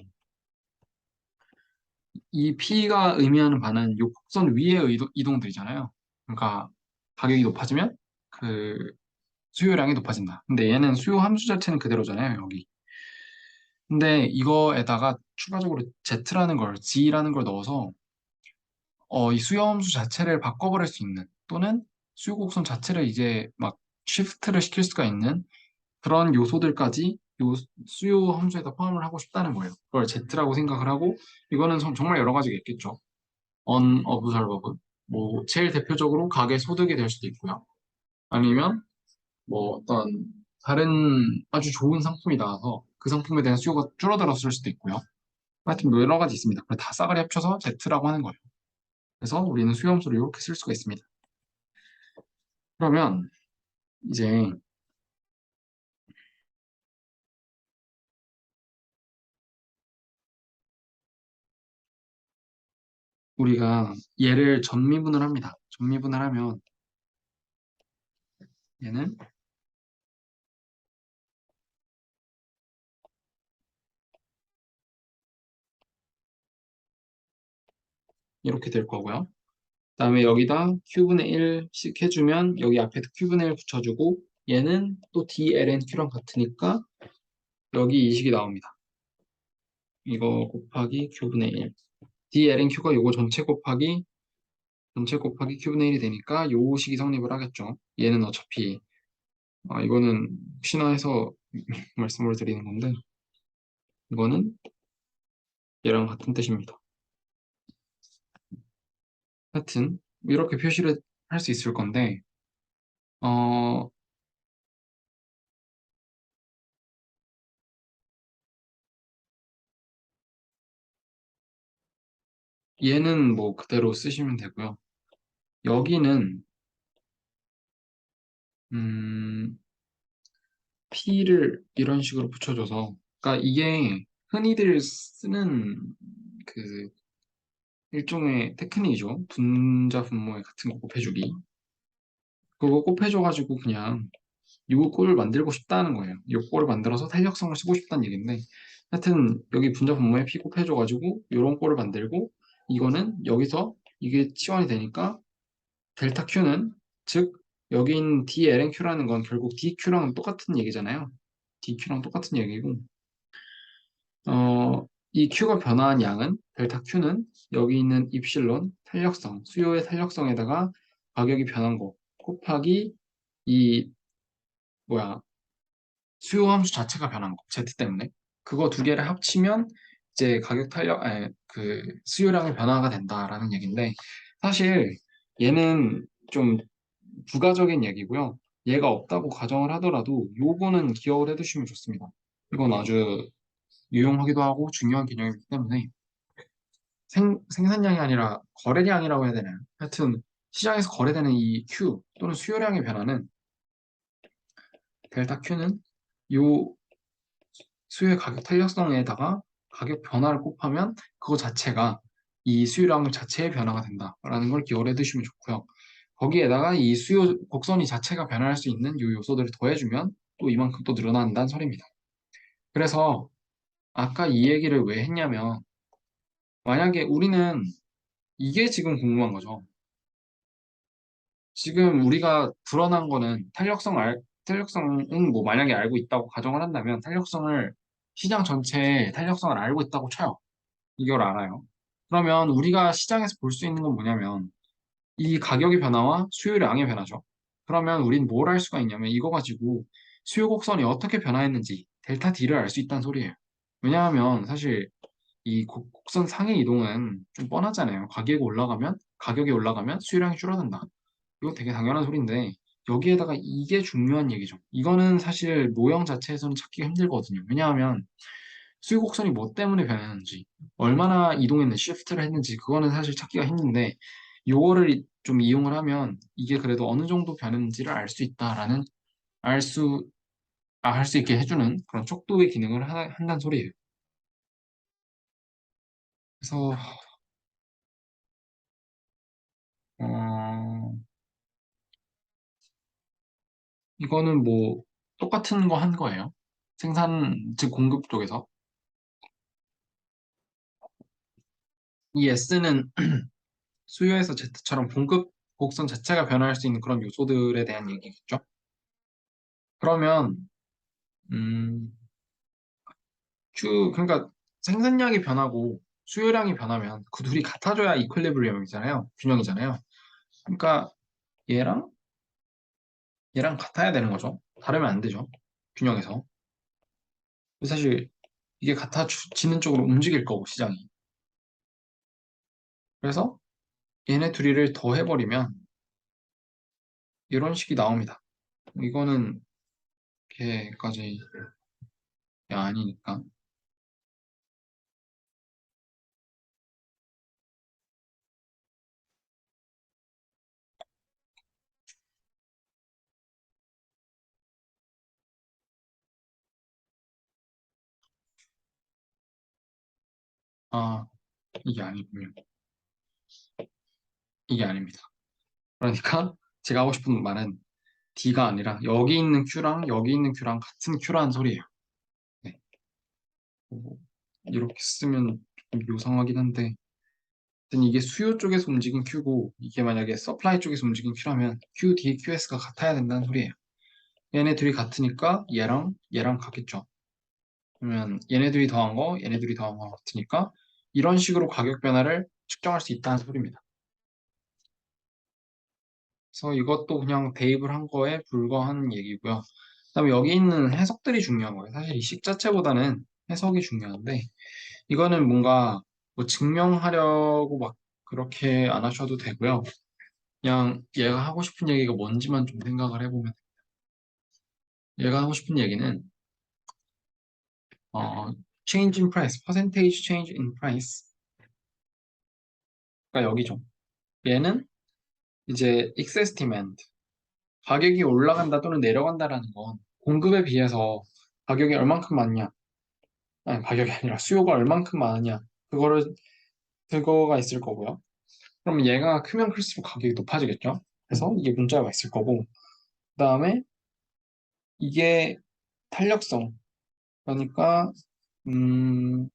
이 P가 의미하는 바는 요 곡선 위의 이동들이잖아요. 그러니까 가격이 높아지면 그 수요량이 높아진다. 근데 얘는 수요 함수 자체는 그대로잖아요, 여기. 근데 이거에다가 추가적으로 Z라는 걸, G라는 걸 넣어서 이 수요 함수 자체를 바꿔버릴 수 있는 또는 수요 곡선 자체를 이제 막 쉬프트를 시킬 수가 있는 그런 요소들까지 요 수요 함수에다 포함을 하고 싶다는 거예요. 그걸 Z라고 생각을 하고 이거는 정말 여러 가지가 있겠죠. unobserved. 뭐 제일 대표적으로 가계 소득이 될 수도 있고요. 아니면 뭐 어떤 다른 아주 좋은 상품이 나와서 그 상품에 대한 수요가 줄어들었을 수도 있고요. 하여튼 뭐 여러 가지 있습니다. 그걸 다 싸그리 합쳐서 Z라고 하는 거예요. 그래서 우리는 수요 함수를 이렇게 쓸 수가 있습니다. 그러면 이제 우리가 얘를 전미분을 합니다. 전미분을 하면 얘는 이렇게 될 거고요. 그다음에 여기다 q분의 1씩 해주면 여기 앞에 q분의 1 붙여주고 얘는 또 dlnq랑 같으니까 여기 이 식이 나옵니다. 이거 곱하기 q분의 1. dlnq가 요거 전체 곱하기 q분의 1이 되니까 요 식이 성립을 하겠죠. 얘는 어차피 이거는 혹시나 해서 말씀을 드리는 건데 이거는 얘랑 같은 뜻입니다. 하여튼 이렇게 표시를 할 수 있을 건데 얘는 뭐 그대로 쓰시면 되고요. 여기는 음, P를 이런 식으로 붙여줘서, 그러니까 이게 흔히들 쓰는 그 일종의 테크닉이죠. 분자 분모에 같은 거 곱해주기. 그거 곱해줘가지고 그냥 요 꼴을 만들고 싶다는 거예요. 요 꼴을 만들어서 탄력성을 쓰고 싶다는 얘기인데, 하여튼 여기 분자 분모에 P 곱해줘가지고 요런 꼴을 만들고, 이거는 여기서 이게 치환이 되니까 델타 Q는, 즉 여기 있는 DLNQ라는 건 결국 DQ랑 똑같은 얘기잖아요. DQ랑 똑같은 얘기고, 이 Q가 변화한 양은, 델타 Q는 여기 있는 입실론 탄력성, 수요의 탄력성에다가 가격이 변한 거 곱하기 이 뭐야, 수요 함수 자체가 변한 거, Z 때문에. 그거 두 개를 합치면 이제 가격 탄력, 아니, 그 수요량의 변화가 된다라는 얘기인데, 사실 얘는 좀 부가적인 얘기고요. 얘가 없다고 가정을 하더라도 요거는 기억을 해두시면 좋습니다. 이건 아주 유용하기도 하고 중요한 개념이기 때문에, 생산량이 아니라 거래량이라고 해야 되나요? 하여튼 시장에서 거래되는 이 Q 또는 수요량의 변화는, 델타 Q는 요 수요의 가격 탄력성에다가 가격 변화를 곱하면 그거 자체가 이 수요량 자체의 변화가 된다라는 걸 기억을 해두시면 좋고요. 거기에다가 이 수요 곡선이 자체가 변화할 수 있는 이 요소들을 더해주면 또 이만큼 또 늘어난다는 소리입니다. 그래서 아까 이 얘기를 왜 했냐면, 만약에 우리는 이게 지금 궁금한 거죠. 지금 우리가 드러난 거는 탄력성은 뭐 만약에 알고 있다고 가정을 한다면 탄력성을, 시장 전체의 탄력성을 알고 있다고 쳐요. 이걸 알아요. 그러면 우리가 시장에서 볼 수 있는 건 뭐냐면 이 가격의 변화와 수요량의 변화죠. 그러면 우린 뭘 할 수가 있냐면 이거 가지고 수요 곡선이 어떻게 변화했는지 델타 D를 알 수 있다는 소리예요. 왜냐하면 사실 이 곡선 상의 이동은 좀 뻔하잖아요. 가격이 올라가면 수요량이 줄어든다. 이거 되게 당연한 소리인데 여기에다가 이게 중요한 얘기죠. 이거는 사실 모형 자체에서는 찾기가 힘들거든요. 왜냐하면 수요곡선이 뭐 때문에 변했는지, 얼마나 이동했는지, 시프트를 했는지, 그거는 사실 찾기가 힘든데, 요거를 좀 이용을 하면 이게 그래도 어느 정도 변했는지를 알 수 있다라는, 알 수, 할 수 있게 해주는 그런 척도의 기능을 한다는 소리예요. 그래서, 어, 이거는 뭐, 똑같은 거 한 거예요. 즉 공급 쪽에서. 이 S는 수요에서 Z처럼 공급 곡선 자체가 변화할 수 있는 그런 요소들에 대한 얘기겠죠. 그러면, 음, 그러니까 생산량이 변하고 수요량이 변하면 그 둘이 같아져야 이퀄리브리엄이잖아요. 균형이잖아요. 그러니까 얘랑 얘랑 같아야 되는 거죠. 다르면 안 되죠. 균형에서. 사실 이게 같아지는 쪽으로 움직일 거고 시장이. 그래서 얘네 둘이를 더 해버리면 이런 식이 나옵니다. 이거는 걔까지 아니니까. 아, 이게 아니군요. 이게 아닙니다. 그러니까 제가 하고 싶은 말은 D가 아니라 여기 있는 Q랑 여기 있는 Q랑 같은 Q라는 소리예요. 네. 뭐, 이렇게 쓰면 좀 요상하긴 한데, 하여튼 이게 수요 쪽에서 움직인 Q고, 이게 만약에 서플라이 쪽에서 움직인 Q라면 Q, D, QS가 같아야 된다는 소리예요. 얘네 둘이 같으니까 얘랑 같겠죠. 그러면 얘네들이 더한 거, 얘네들이 더한 거 같으니까 이런 식으로 가격 변화를 측정할 수 있다는 소리입니다. 그래서 이것도 그냥 대입을 한 거에 불과한 얘기고요. 그다음에 여기 있는 해석들이 중요한 거예요. 사실 이 식 자체보다는 해석이 중요한데, 이거는 뭔가 뭐 증명하려고 막 그렇게 안 하셔도 되고요. 그냥 얘가 하고 싶은 얘기가 뭔지만 좀 생각을 해보면, 얘가 하고 싶은 얘기는 change in price, percentage change in price. 여기죠. 얘는 이제 excess demand, 가격이 올라간다 또는 내려간다라는 건 공급에 비해서 가격이 얼만큼 많냐, 아니 가격이 아니라 수요가 얼만큼 많으냐, 그거가 있을 거고요. 그럼 얘가 크면 클수록 가격이 높아지겠죠. 그래서 이게 문자가 있을 거고, 그다음에 이게 탄력성, 그러니까 음,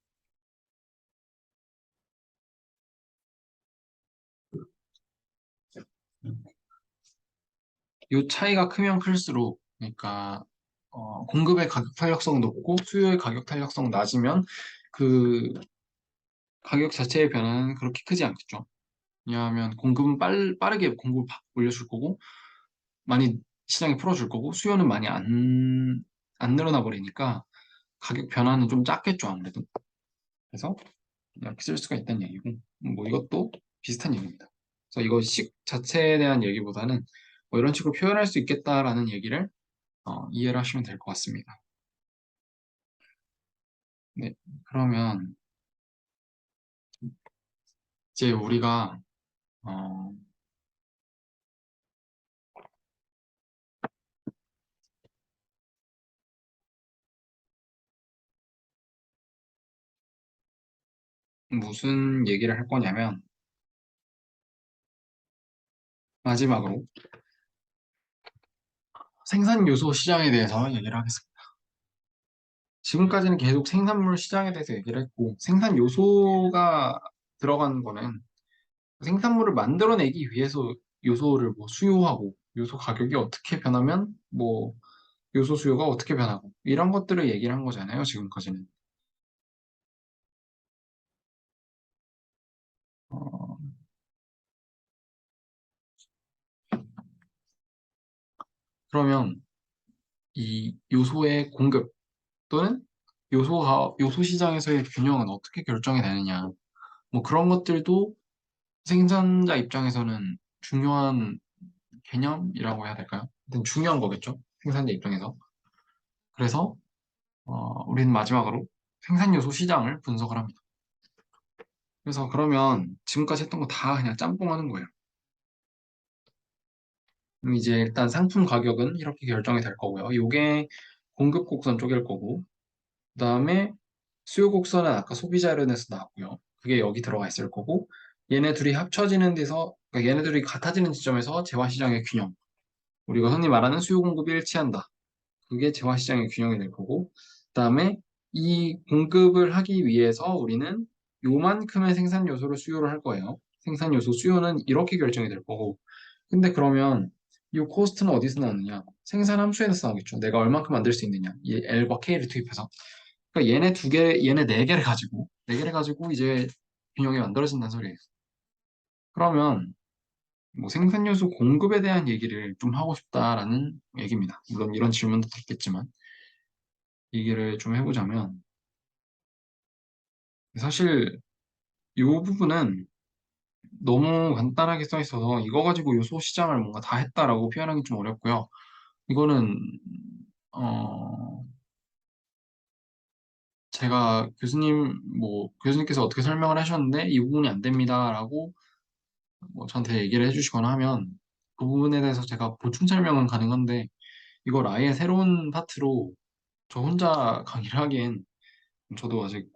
이 차이가 크면 클수록, 그러니까 공급의 가격 탄력성 높고 수요의 가격 탄력성 낮으면 그 가격 자체의 변화는 그렇게 크지 않겠죠. 왜냐하면 공급은 빠르게 공급을 확 올려줄 거고 많이 시장에 풀어줄 거고 수요는 많이 안 늘어나 버리니까 가격 변화는 좀 작겠죠, 아무래도. 그래서 이렇게 쓸 수가 있다는 얘기고, 뭐 이것도 비슷한 얘기입니다. 그래서 이거 식 자체에 대한 얘기보다는 뭐 이런 식으로 표현할 수 있겠다라는 얘기를 이해를 하시면 될 것 같습니다. 네, 그러면 이제 우리가 어, 무슨 얘기를 할 거냐면 마지막으로 생산 요소 시장에 대해서 얘기를 하겠습니다. 지금까지는 계속 생산물 시장에 대해서 얘기를 했고 생산 요소가 들어간 거는 생산물을 만들어내기 위해서 요소를 뭐 수요하고 요소 가격이 어떻게 변하면 뭐 요소 수요가 어떻게 변하고 이런 것들을 얘기를 한 거잖아요, 지금까지는. 어, 그러면 이 요소의 공급 또는 요소 시장에서의 균형은 어떻게 결정이 되느냐. 뭐 그런 것들도 생산자 입장에서는 중요한 개념이라고 해야 될까요? 하여튼 중요한 거겠죠. 생산자 입장에서. 그래서 우리는 마지막으로 생산 요소 시장을 분석을 합니다. 그래서 그러면 지금까지 했던 거 다 그냥 짬뽕하는 거예요. 그럼 이제 일단 상품 가격은 이렇게 결정이 될 거고요. 이게 공급 곡선 쪽일 거고, 그다음에 수요 곡선은 아까 소비자 론에서 나왔고요. 그게 여기 들어가 있을 거고, 얘네 둘이 합쳐지는 데서, 그러니까 얘네 둘이 같아지는 지점에서 재화 시장의 균형. 우리가 흔히 말하는 수요 공급이 일치한다. 그게 재화 시장의 균형이 될 거고, 그다음에 이 공급을 하기 위해서 우리는 요만큼의 생산 요소를 수요를 할 거예요. 생산 요소 수요는 이렇게 결정이 될 거고, 근데 그러면 이 코스트는 어디서 나오느냐? 생산 함수에서 나오겠죠. 내가 얼만큼 만들 수 있느냐? 이 L과 K를 투입해서. 그러니까 얘네 네 개를 가지고, 네 개를 가지고 이제 균형이 만들어진다는 소리예요. 그러면 뭐 생산 요소 공급에 대한 얘기를 좀 하고 싶다라는 얘기입니다. 물론 이런 질문도 있겠지만, 얘기를 좀 해보자면, 사실 이 부분은 너무 간단하게 써 있어서 이거 가지고 요소 시장을 뭔가 다 했다라고 표현하기 좀 어렵고요. 이거는 어 제가 교수님께서 어떻게 설명을 하셨는데 이 부분이 안 됩니다라고 뭐 저한테 얘기를 해주시거나 하면 그 부분에 대해서 제가 보충 설명은 가능한데 이걸 아예 새로운 파트로 저 혼자 강의를 하기엔 저도 아직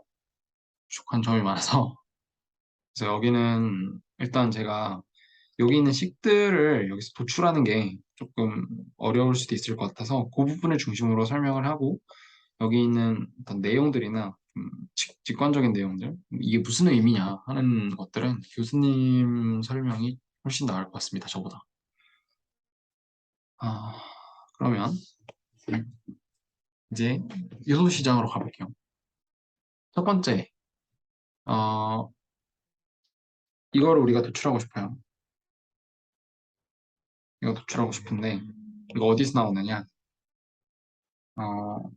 부족한 점이 많아서 그래서 여기는 일단 제가 여기 있는 식들을 여기서 도출하는 게 조금 어려울 수도 있을 것 같아서 그 부분을 중심으로 설명을 하고 여기 있는 어떤 내용들이나 직관적인 내용들 이게 무슨 의미냐 하는 것들은 교수님 설명이 훨씬 나을 것 같습니다. 저보다. 아, 그러면 이제 요소 시장으로 가볼게요. 첫 번째, 어, 이거를 우리가 도출하고 싶어요. 이거 도출하고 싶은데 이거 어디서 나오느냐? 어,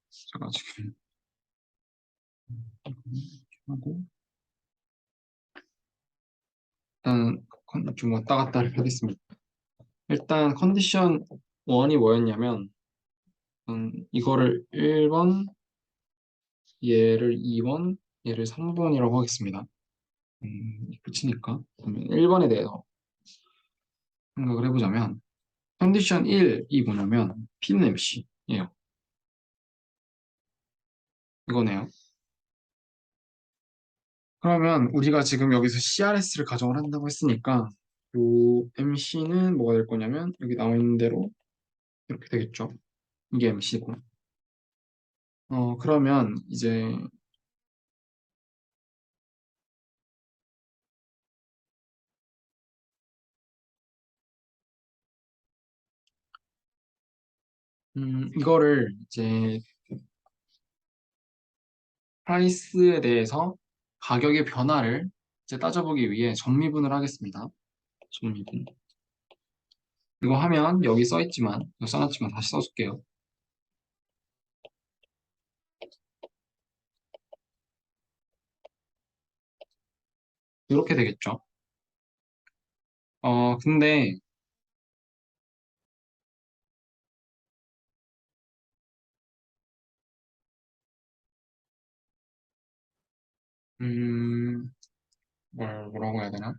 제가 지금 하고 일단 좀 왔다 갔다를 하겠습니다. 일단 컨디션 1이 뭐였냐면 이거를 1번, 얘를 2번, 얘를 3번이라고 하겠습니다. 붙이니까. 그러면 1번에 대해서 생각을 해보자면, 컨디션 1이 뭐냐면, P는 MC예요. 이거네요. 그러면 우리가 지금 여기서 CRS를 가정을 한다고 했으니까, 요 MC는 뭐가 될 거냐면, 여기 나와 있는 대로 이렇게 되겠죠. 이게 MC고. 그러면 이제, 이거를 이제 프라이스에 대해서 가격의 변화를 이제 따져보기 위해 점미분을 하겠습니다. 점미분. 이거 하면 여기 써있지만, 이거 써놨지만 다시 써줄게요. 이렇게 되겠죠. 근데, 음, 뭐라고 해야 되나?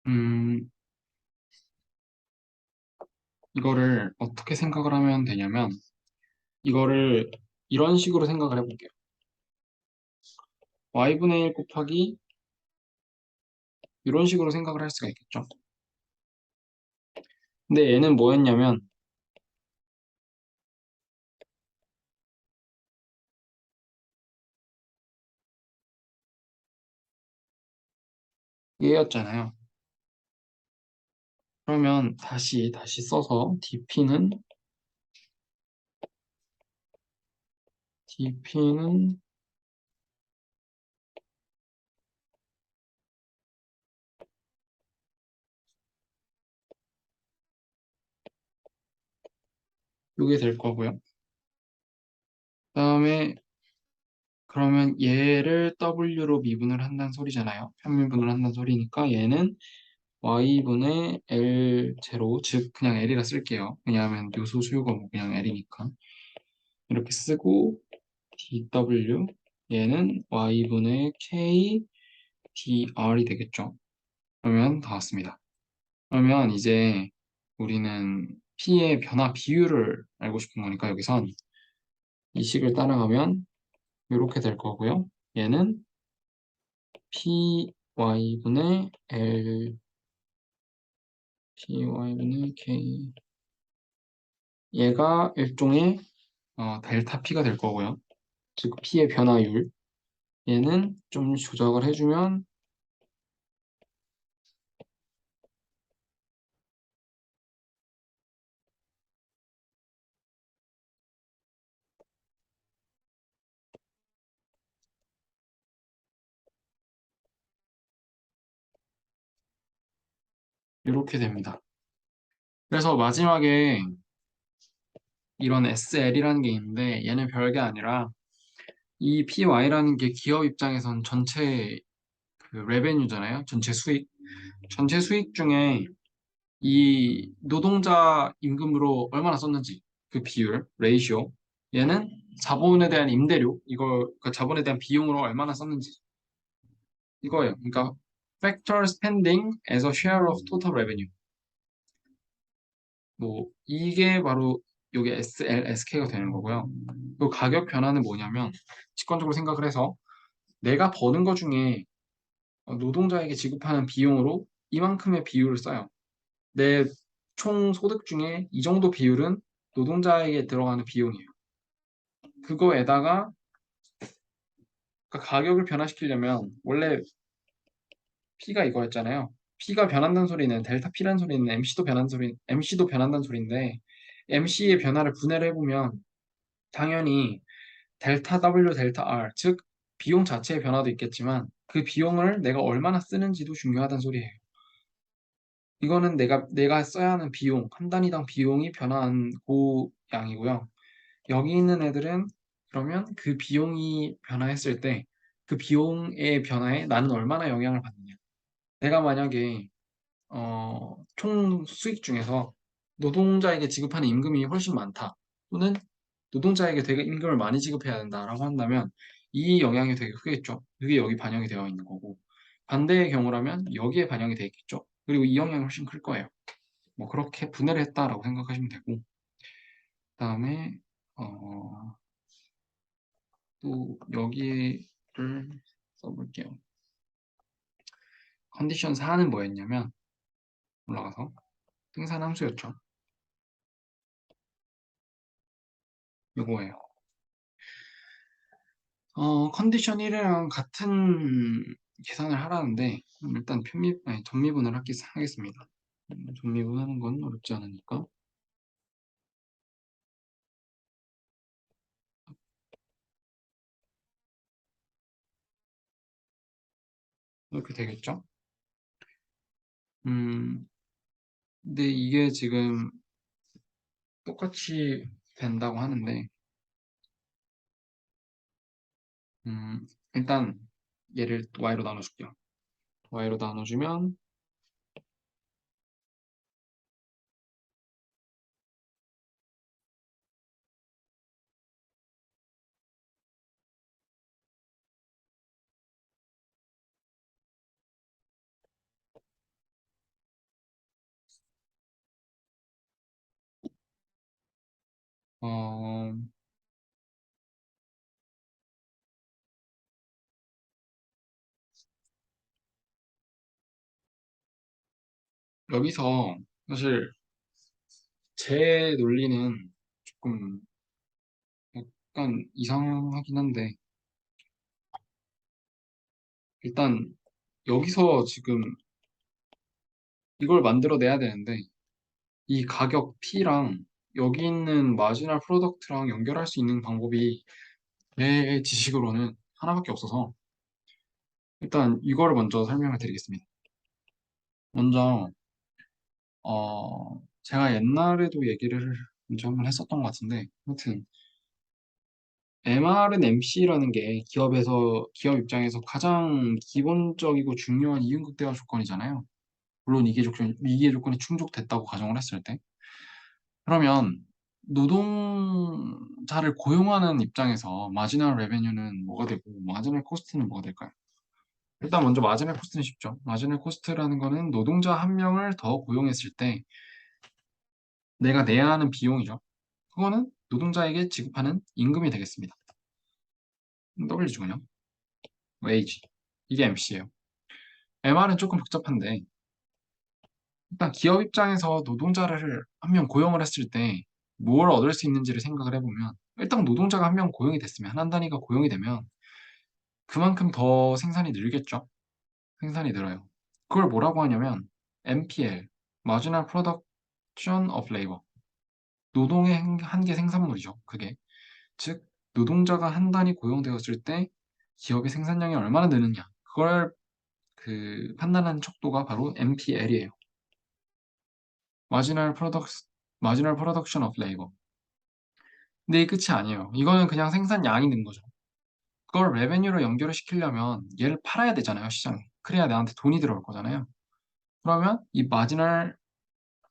음, 이거를 어떻게 생각을 하면 되냐면, 이거를 이런 식으로 생각을 해볼게요. y분의 1 곱하기 이런 식으로 생각을 할 수가 있겠죠. 근데 얘는 뭐였냐면, 얘였잖아요. 그러면 다시 써서 dp는 이게 될 거고요. 그다음에 그러면 얘를 w로 미분을 한다는 소리잖아요. 편미분을 한다는 소리니까 얘는 y분의 l 제로, 즉 그냥 l이라 쓸게요. 왜냐하면 요소 수요가 뭐 그냥 l이니까. 이렇게 쓰고 dw 얘는 y분의 k dr이 되겠죠. 그러면 다 왔습니다. 그러면 이제 우리는 p의 변화 비율을 알고 싶은 거니까 여기선 이 식을 따라가면 이렇게 될 거고요. 얘는 py분의 l py분의 k 얘가 일종의 델타 p가 될 거고요. 즉 p의 변화율 얘는 좀 조작을 해주면 이렇게 됩니다. 그래서 마지막에 이런 SL이라는 게 있는데 얘는 별게 아니라 이 PY라는 게 기업 입장에선 전체 그 레베뉴잖아요. 전체 수익. 전체 수익 중에 이 노동자 임금으로 얼마나 썼는지 그 비율, 레이쇼. 얘는 자본에 대한 임대료, 이거 그 자본에 대한 비용으로 얼마나 썼는지 이거예요. 그러니까 factor spending as a share of total revenue. 뭐 이게 바로 이게 SL, SK가 되는 거고요. 그 가격 변화는 뭐냐면 직관적으로 생각을 해서 내가 버는 거 중에 노동자에게 지급하는 비용으로 이만큼의 비율을 써요. 내 총 소득 중에 이 정도 비율은 노동자에게 들어가는 비용이에요. 그거에다가 그러니까 가격을 변화시키려면 원래 P가 이거였잖아요. P가 변한다는 소리는 델타 P라는 소리는 MC도 변한다는 소리인데 MC의 변화를 분해를 해보면 당연히 델타 W, 델타 R, 즉 비용 자체의 변화도 있겠지만 그 비용을 내가 얼마나 쓰는지도 중요하다는 소리예요. 이거는 내가 써야 하는 비용, 한 단위당 비용이 변화한 그 양이고요. 여기 있는 애들은 그러면 그 비용이 변화했을 때 그 비용의 변화에 나는 얼마나 영향을 받느냐. 내가 만약에 총 수익 중에서 노동자에게 지급하는 임금이 훨씬 많다. 또는 노동자에게 되게 임금을 많이 지급해야 된다라고 한다면 이 영향이 되게 크겠죠. 그게 여기 반영이 되어 있는 거고. 반대의 경우라면 여기에 반영이 되어 있겠죠. 그리고 이 영향이 훨씬 클 거예요. 뭐 그렇게 분해를 했다라고 생각하시면 되고. 그다음에 어, 또 여기를 써볼게요. 컨디션 4는 뭐였냐면 올라가서 등산 함수였죠. 이거예요. 컨디션 1이랑 같은 계산을 하라는데 일단 정미분을 하겠습니다. 정미분하는 건 어렵지 않으니까 이렇게 되겠죠? 음, 근데 이게 지금 똑같이 된다고 하는데 일단 얘를 y로 나눠줄게요. y로 나눠주면 어, 여기서 사실 제 논리는 조금 약간 이상하긴 한데 일단 여기서 지금 이걸 만들어내야 되는데 이 가격 P랑 여기 있는 마지널 프로덕트랑 연결할 수 있는 방법이 내 지식으로는 하나밖에 없어서 일단 이거를 먼저 설명을 드리겠습니다. 먼저 제가 옛날에도 얘기를 먼저 한번 했었던 것 같은데 아무튼 MR은 MC라는 게 기업 입장에서 가장 기본적이고 중요한 이윤극 대화 조건이잖아요. 물론 이게 조건이 충족됐다고 가정을 했을 때 그러면 노동자를 고용하는 입장에서 마지널 레베뉴는 뭐가 되고 마지널 코스트는 뭐가 될까요? 일단 먼저 마지널 코스트는 쉽죠. 마지널 코스트라는 거는 노동자 한 명을 더 고용했을 때 내가 내야 하는 비용이죠. 그거는 노동자에게 지급하는 임금이 되겠습니다. W주군요. wage. 이게 MC예요. MR은 조금 복잡한데 일단 기업 입장에서 노동자를 한 명 고용을 했을 때 뭘 얻을 수 있는지를 생각을 해보면 일단 노동자가 한 명 고용이 됐으면 한 단위가 고용이 되면 그만큼 더 생산이 늘겠죠. 생산이 늘어요. 그걸 뭐라고 하냐면 MPL, Marginal Production of Labor. 노동의 한계 생산물이죠. 그게. 즉, 노동자가 한 단위 고용되었을 때 기업의 생산량이 얼마나 느느냐. 그걸 판단하는 척도가 바로 MPL이에요. Marginal Production of Labor. 근데 이 끝이 아니에요. 이거는 그냥 생산량이 는 거죠. 그걸 레베뉴로 연결을 시키려면 얘를 팔아야 되잖아요, 시장에. 그래야 나한테 돈이 들어올 거잖아요. 그러면 이 마지널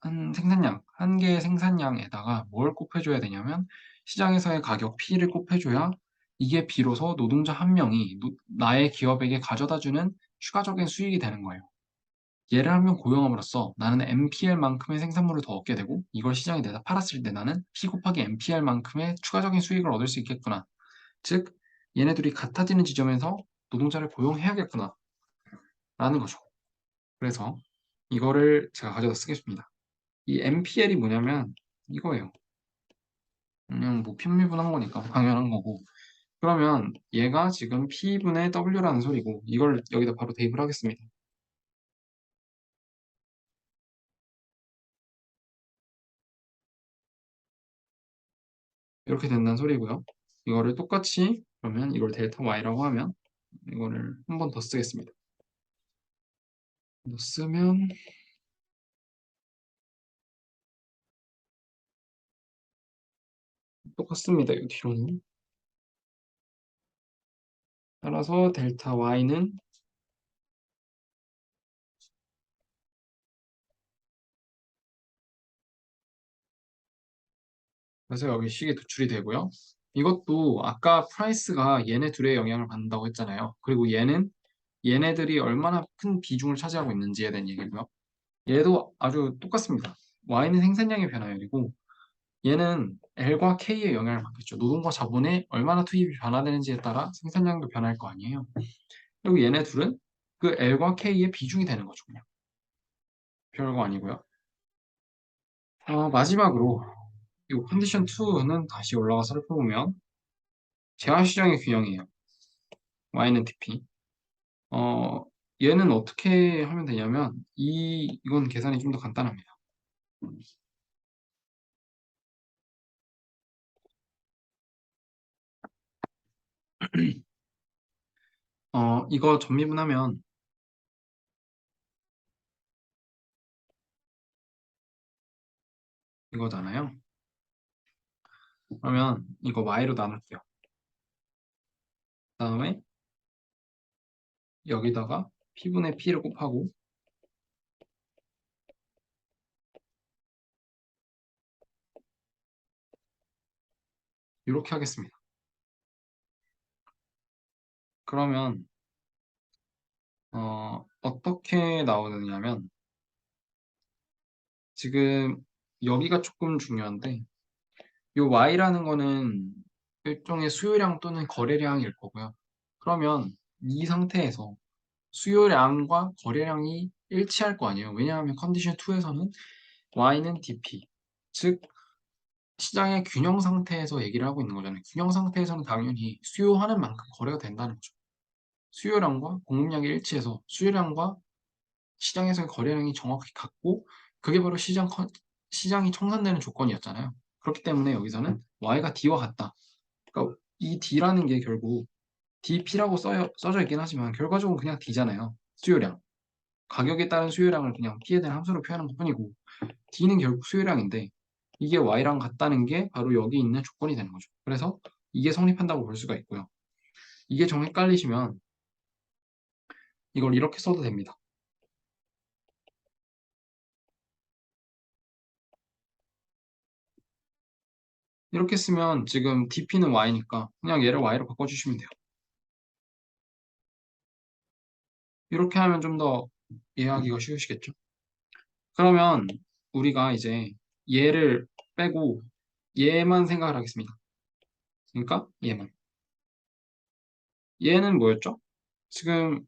한 개의 생산량에다가 뭘 곱해줘야 되냐면 시장에서의 가격 P를 곱해줘야 이게 비로소 노동자 한 명이 나의 기업에게 가져다주는 추가적인 수익이 되는 거예요. 얘를 한 명 고용함으로써 나는 MPL만큼의 생산물을 더 얻게 되고 이걸 시장에 내다 팔았을 때 나는 P 곱하기 MPL만큼의 추가적인 수익을 얻을 수 있겠구나. 즉 얘네들이 같아지는 지점에서 노동자를 고용해야겠구나 라는 거죠. 그래서 이거를 제가 가져다 쓰겠습니다. 이 MPL이 뭐냐면 이거예요. 그냥 뭐 편미분한 거니까 당연한 거고. 그러면 얘가 지금 P분의 W라는 소리고 이걸 여기다 바로 대입을 하겠습니다. 이렇게 된다는 소리고요. 이거를 똑같이 그러면 이걸 델타 Y라고 하면 이거를 한 번 더 쓰겠습니다. 더 쓰면 똑같습니다. 이 뒤로는. 따라서 델타 y는 그래서 여기 식이 도출이 되고요. 이것도 아까 프라이스가 얘네 둘의 영향을 받는다고 했잖아요. 그리고 얘는 얘네들이 얼마나 큰 비중을 차지하고 있는지에 대한 얘기고요. 얘도 아주 똑같습니다. Y는 생산량의 변화율이고 얘는 L과 K의 영향을 받겠죠. 노동과 자본에 얼마나 투입이 변화되는지에 따라 생산량도 변할 거 아니에요. 그리고 얘네 둘은 그 L과 K의 비중이 되는 거죠. 그냥. 별거 아니고요. 마지막으로 이 컨디션 2는 다시 올라가서 살펴보면 재화시장의 균형이에요. Y는 TP. 어, 얘는 어떻게 하면 되냐면 이건 계산이 좀 더 간단합니다. 이거 전미분하면 이거잖아요. 그러면 이거 y로 나눌게요. 그다음에 여기다가 p분의 p를 곱하고 이렇게 하겠습니다. 그러면 어떻게 나오느냐면 지금 여기가 조금 중요한데 이 y라는 거는 일종의 수요량 또는 거래량일 거고요. 그러면 이 상태에서 수요량과 거래량이 일치할 거 아니에요. 왜냐하면 컨디션 2에서는 y는 dp, 즉 시장의 균형 상태에서 얘기를 하고 있는 거잖아요. 균형 상태에서는 당연히 수요하는 만큼 거래가 된다는 거죠. 수요량과 공급량이 일치해서 수요량과 시장에서의 거래량이 정확히 같고 그게 바로 시장이 청산되는 조건이었잖아요. 그렇기 때문에 여기서는 y가 d와 같다. 그러니까 이 d라는 게 결국 dp라고 써져 있긴 하지만 결과적으로 그냥 d잖아요. 수요량. 가격에 따른 수요량을 그냥 p에 대한 함수로 표현한 것뿐이고 d는 결국 수요량인데 이게 y랑 같다는 게 바로 여기 있는 조건이 되는 거죠. 그래서 이게 성립한다고 볼 수가 있고요. 이게 좀 헷갈리시면 이걸 이렇게 써도 됩니다. 이렇게 쓰면 지금 dp는 y니까 그냥 얘를 y로 바꿔주시면 돼요. 이렇게 하면 좀 더 이해하기가 쉬우시겠죠? 그러면 우리가 이제 얘를 빼고 얘만 생각을 하겠습니다. 그러니까 얘만. 얘는 뭐였죠? 지금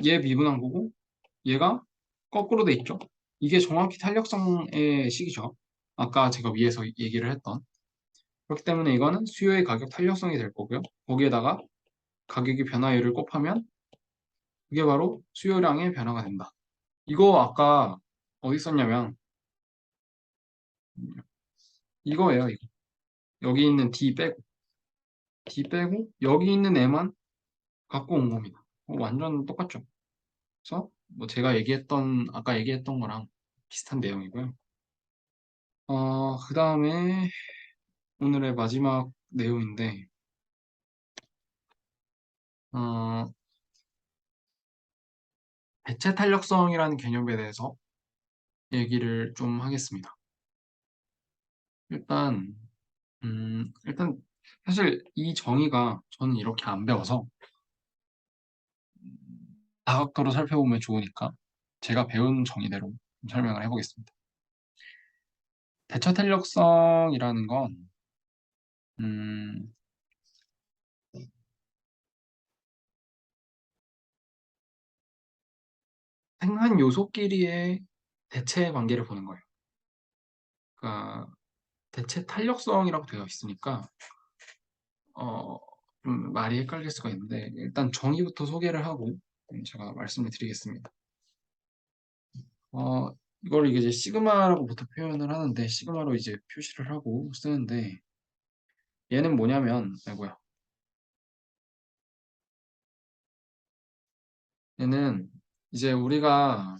얘 미분한 거고 얘가 거꾸로 돼 있죠? 이게 정확히 탄력성의 식이죠. 아까 제가 위에서 얘기를 했던. 그렇기 때문에 이거는 수요의 가격 탄력성이 될 거고요. 거기에다가 가격의 변화율을 곱하면 그게 바로 수요량의 변화가 된다. 이거 아까 어디 썼냐면 이거예요. 이거. 여기 있는 D 빼고 여기 있는 애만 갖고 온 겁니다. 완전 똑같죠. 그래서 뭐 제가 아까 얘기했던 거랑 비슷한 내용이고요. 그 다음에 오늘의 마지막 내용인데 어, 대체 탄력성이라는 개념에 대해서 얘기를 좀 하겠습니다. 일단 일단 사실 이 정의가 저는 이렇게 안 배워서 다각도로 살펴보면 좋으니까 제가 배운 정의대로 좀 설명을 해보겠습니다. 대처 탄력성이라는 건 음, 생산 요소끼리의 대체 관계를 보는 거예요. 그러니까 대체 탄력성이라고 되어 있으니까 어, 좀 말이 헷갈릴 수가 있는데 일단 정의부터 소개를 하고 제가 말씀을 드리겠습니다. 어, 이걸 이제 시그마라고 보통 표현을 하는데 시그마로 이제 표시를 하고 쓰는데 얘는 뭐냐면 아이고야 얘는 이제 우리가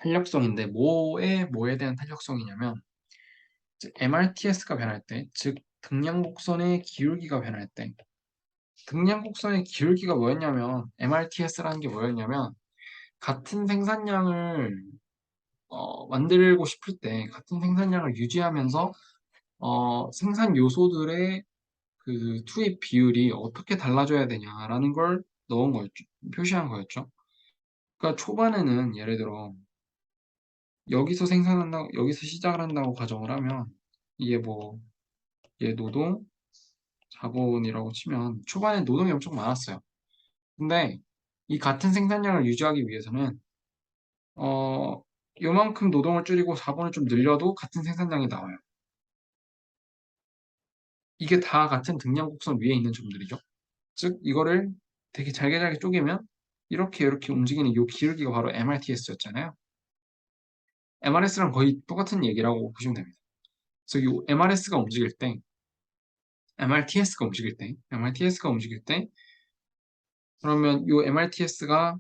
탄력성인데 뭐에 대한 탄력성이냐면 즉 MRTS가 변할 때, 즉 등량 곡선의 기울기가 변할 때 등량 곡선의 기울기가 뭐였냐면 MRTS라는 게 뭐였냐면 같은 생산량을 만들고 싶을 때 같은 생산량을 유지하면서 생산 요소들의 그 투입 비율이 어떻게 달라져야 되냐라는 걸 넣은 거였죠. 표시한 거였죠. 그러니까 초반에는 예를 들어 여기서 시작을 한다고 가정을 하면 이게 뭐 얘 노동 자본이라고 치면 초반에 노동이 엄청 많았어요. 근데 이 같은 생산량을 유지하기 위해서는 어 요만큼 노동을 줄이고 자본을 좀 늘려도 같은 생산량이 나와요. 이게 다 같은 등량 곡선 위에 있는 점들이죠. 즉 이거를 되게 잘게 잘게 쪼개면 이렇게 움직이는 이 기울기가 바로 MRTS였잖아요. MRS랑 거의 똑같은 얘기라고 보시면 됩니다. 그래서 이 MRS가 움직일 때, MRTS가 움직일 때, 그러면 이 MRTS가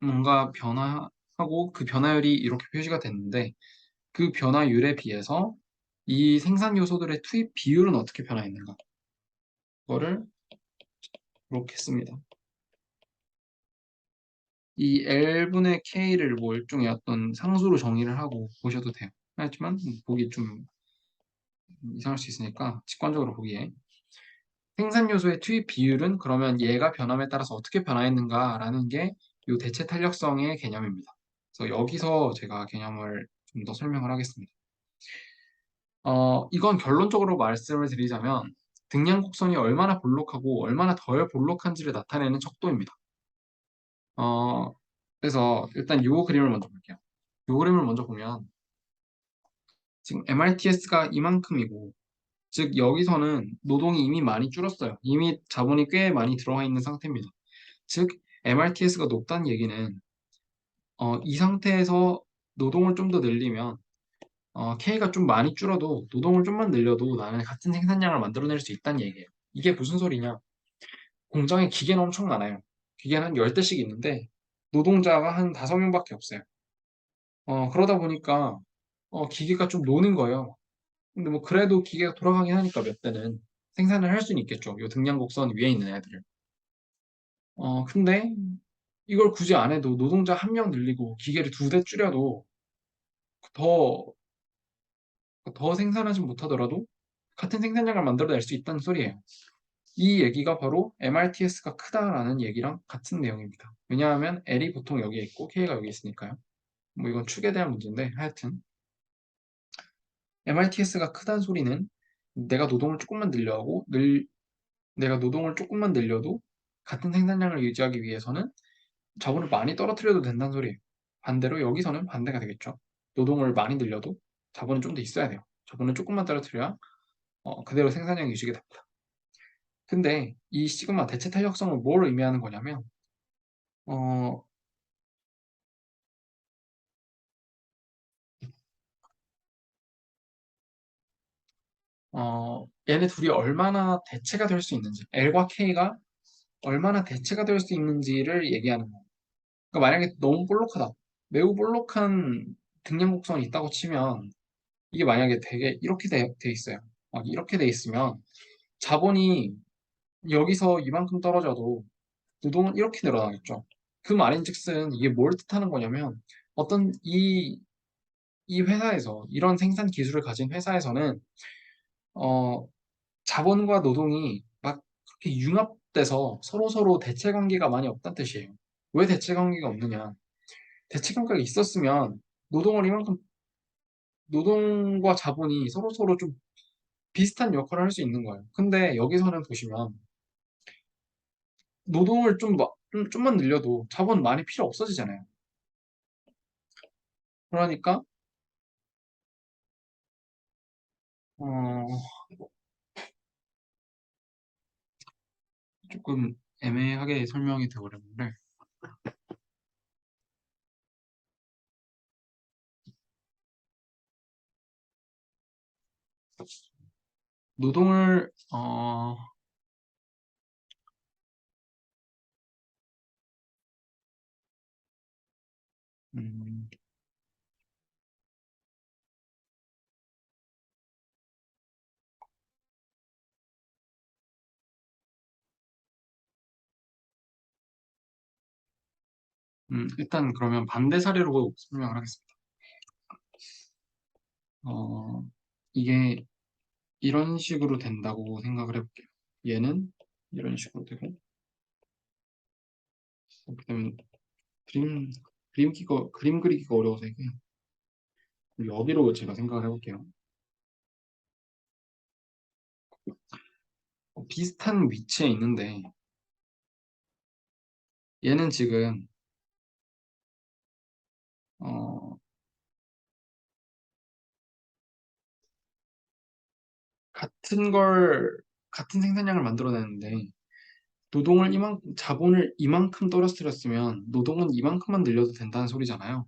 뭔가 변화하고 그 변화율이 이렇게 표시가 됐는데 그 변화율에 비해서 이 생산 요소들의 투입 비율은 어떻게 변화했는가? 그거를 이렇게 씁니다. 이 L분의 K를 뭐 일종의 어떤 상수로 정의를 하고 보셔도 돼요. 하지만 보기 좀 이상할 수 있으니까 직관적으로 보기에 생산 요소의 투입 비율은 그러면 얘가 변함에 따라서 어떻게 변화했는가라는 게 이 대체 탄력성의 개념입니다. 그래서 여기서 제가 개념을 좀 더 설명을 하겠습니다. 이건 결론적으로 말씀을 드리자면 등량 곡선이 얼마나 볼록하고 얼마나 덜 볼록한지를 나타내는 척도입니다. 어, 그래서 일단 이 그림을 먼저 볼게요. 이 그림을 먼저 보면 지금 MRTS가 이만큼이고 즉 여기서는 노동이 이미 많이 줄었어요. 이미 자본이 꽤 많이 들어가 있는 상태입니다. 즉 MRTS가 높다는 얘기는 이 상태에서 노동을 좀 더 늘리면 K가 좀 많이 줄어도 노동을 좀만 늘려도 나는 같은 생산량을 만들어낼 수 있다는 얘기예요. 이게 무슨 소리냐? 공장에 기계는 엄청 많아요. 기계는 한 10대씩 있는데 노동자가 한 5명밖에 없어요. 그러다 보니까 기계가 좀 노는 거예요. 근데 뭐 그래도 기계가 돌아가긴 하니까 몇 대는 생산을 할 수는 있겠죠. 요 등량 곡선 위에 있는 애들을. 근데 이걸 굳이 안 해도 노동자 1명 늘리고 기계를 2대 줄여도 더, 더 생산하지 못하더라도 같은 생산량을 만들어낼 수 있다는 소리예요. 이 얘기가 바로 MRTS가 크다라는 얘기랑 같은 내용입니다. 왜냐하면 L이 보통 여기에 있고 K가 여기 있으니까요. 뭐 이건 축에 대한 문제인데 하여튼 MRTS가 크다는 소리는 내가 노동을 조금만 늘려고 내가 노동을 조금만 늘려도 같은 생산량을 유지하기 위해서는 자본을 많이 떨어뜨려도 된다는 소리예요. 반대로 여기서는 반대가 되겠죠. 노동을 많이 늘려도 자본은 좀 더 있어야 돼요. 자본은 조금만 떨어뜨려야 그대로 생산량이 유지가 됩니다. 근데 이 시그마 대체 탄력성은 뭘 의미하는 거냐면 어, 얘네 둘이 얼마나 대체가 될 수 있는지 L과 K가 얼마나 대체가 될 수 있는지를 얘기하는 거예요. 그러니까 만약에 너무 볼록하다. 매우 볼록한 등량 곡선이 있다고 치면 이게 만약에 되게 이렇게 돼 있어요. 막 이렇게 돼 있으면 자본이 여기서 이만큼 떨어져도 노동은 이렇게 늘어나겠죠. 그 말인즉슨 이게 뭘 뜻하는 거냐면 어떤 이 회사에서 이런 생산 기술을 가진 회사에서는 어, 자본과 노동이 막 그렇게 융합돼서 서로서로 대체 관계가 많이 없다는 뜻이에요. 왜 대체 관계가 없느냐? 대체 관계가 있었으면 노동을 이만큼 노동과 자본이 서로서로 좀 비슷한 역할을 할 수 있는 거예요. 근데 여기서는 보시면 노동을 좀만 늘려도 자본 많이 필요 없어지잖아요. 그러니까 어, 조금 애매하게 설명이 되어버렸는데 노동을 음, 일단 그러면 반대 사례로 설명을 하겠습니다. 어, 이게 이런 식으로 된다고 생각을 해볼게요. 얘는 이런 식으로 되고, 그렇게 되면 그림, 그림 그리기가 어려워서 이게 여기로 제가 생각을 해볼게요. 비슷한 위치에 있는데, 얘는 지금, 어, 같은 걸, 같은 생산량을 만들어내는데, 자본을 이만큼 떨어뜨렸으면 노동은 이만큼만 늘려도 된다는 소리잖아요.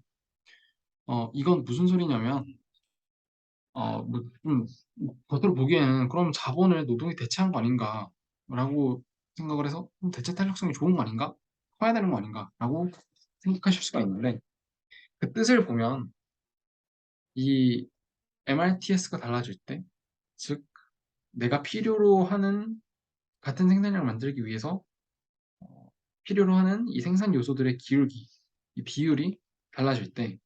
이건 무슨 소리냐면, 겉으로 보기에는 그럼 자본을 노동이 대체한 거 아닌가라고 생각을 해서 대체 탄력성이 좋은 거 아닌가? 커야 되는 거 아닌가라고 생각하실 수가 있는데, 그 뜻을 보면 이 MRTS가 달라질 때, 즉, 내가 필요로 하는 같은 생산량을 만들기 위해서 어, 필요로 하는 이 생산 요소들의 기울기, 이 비율이 달라질 때,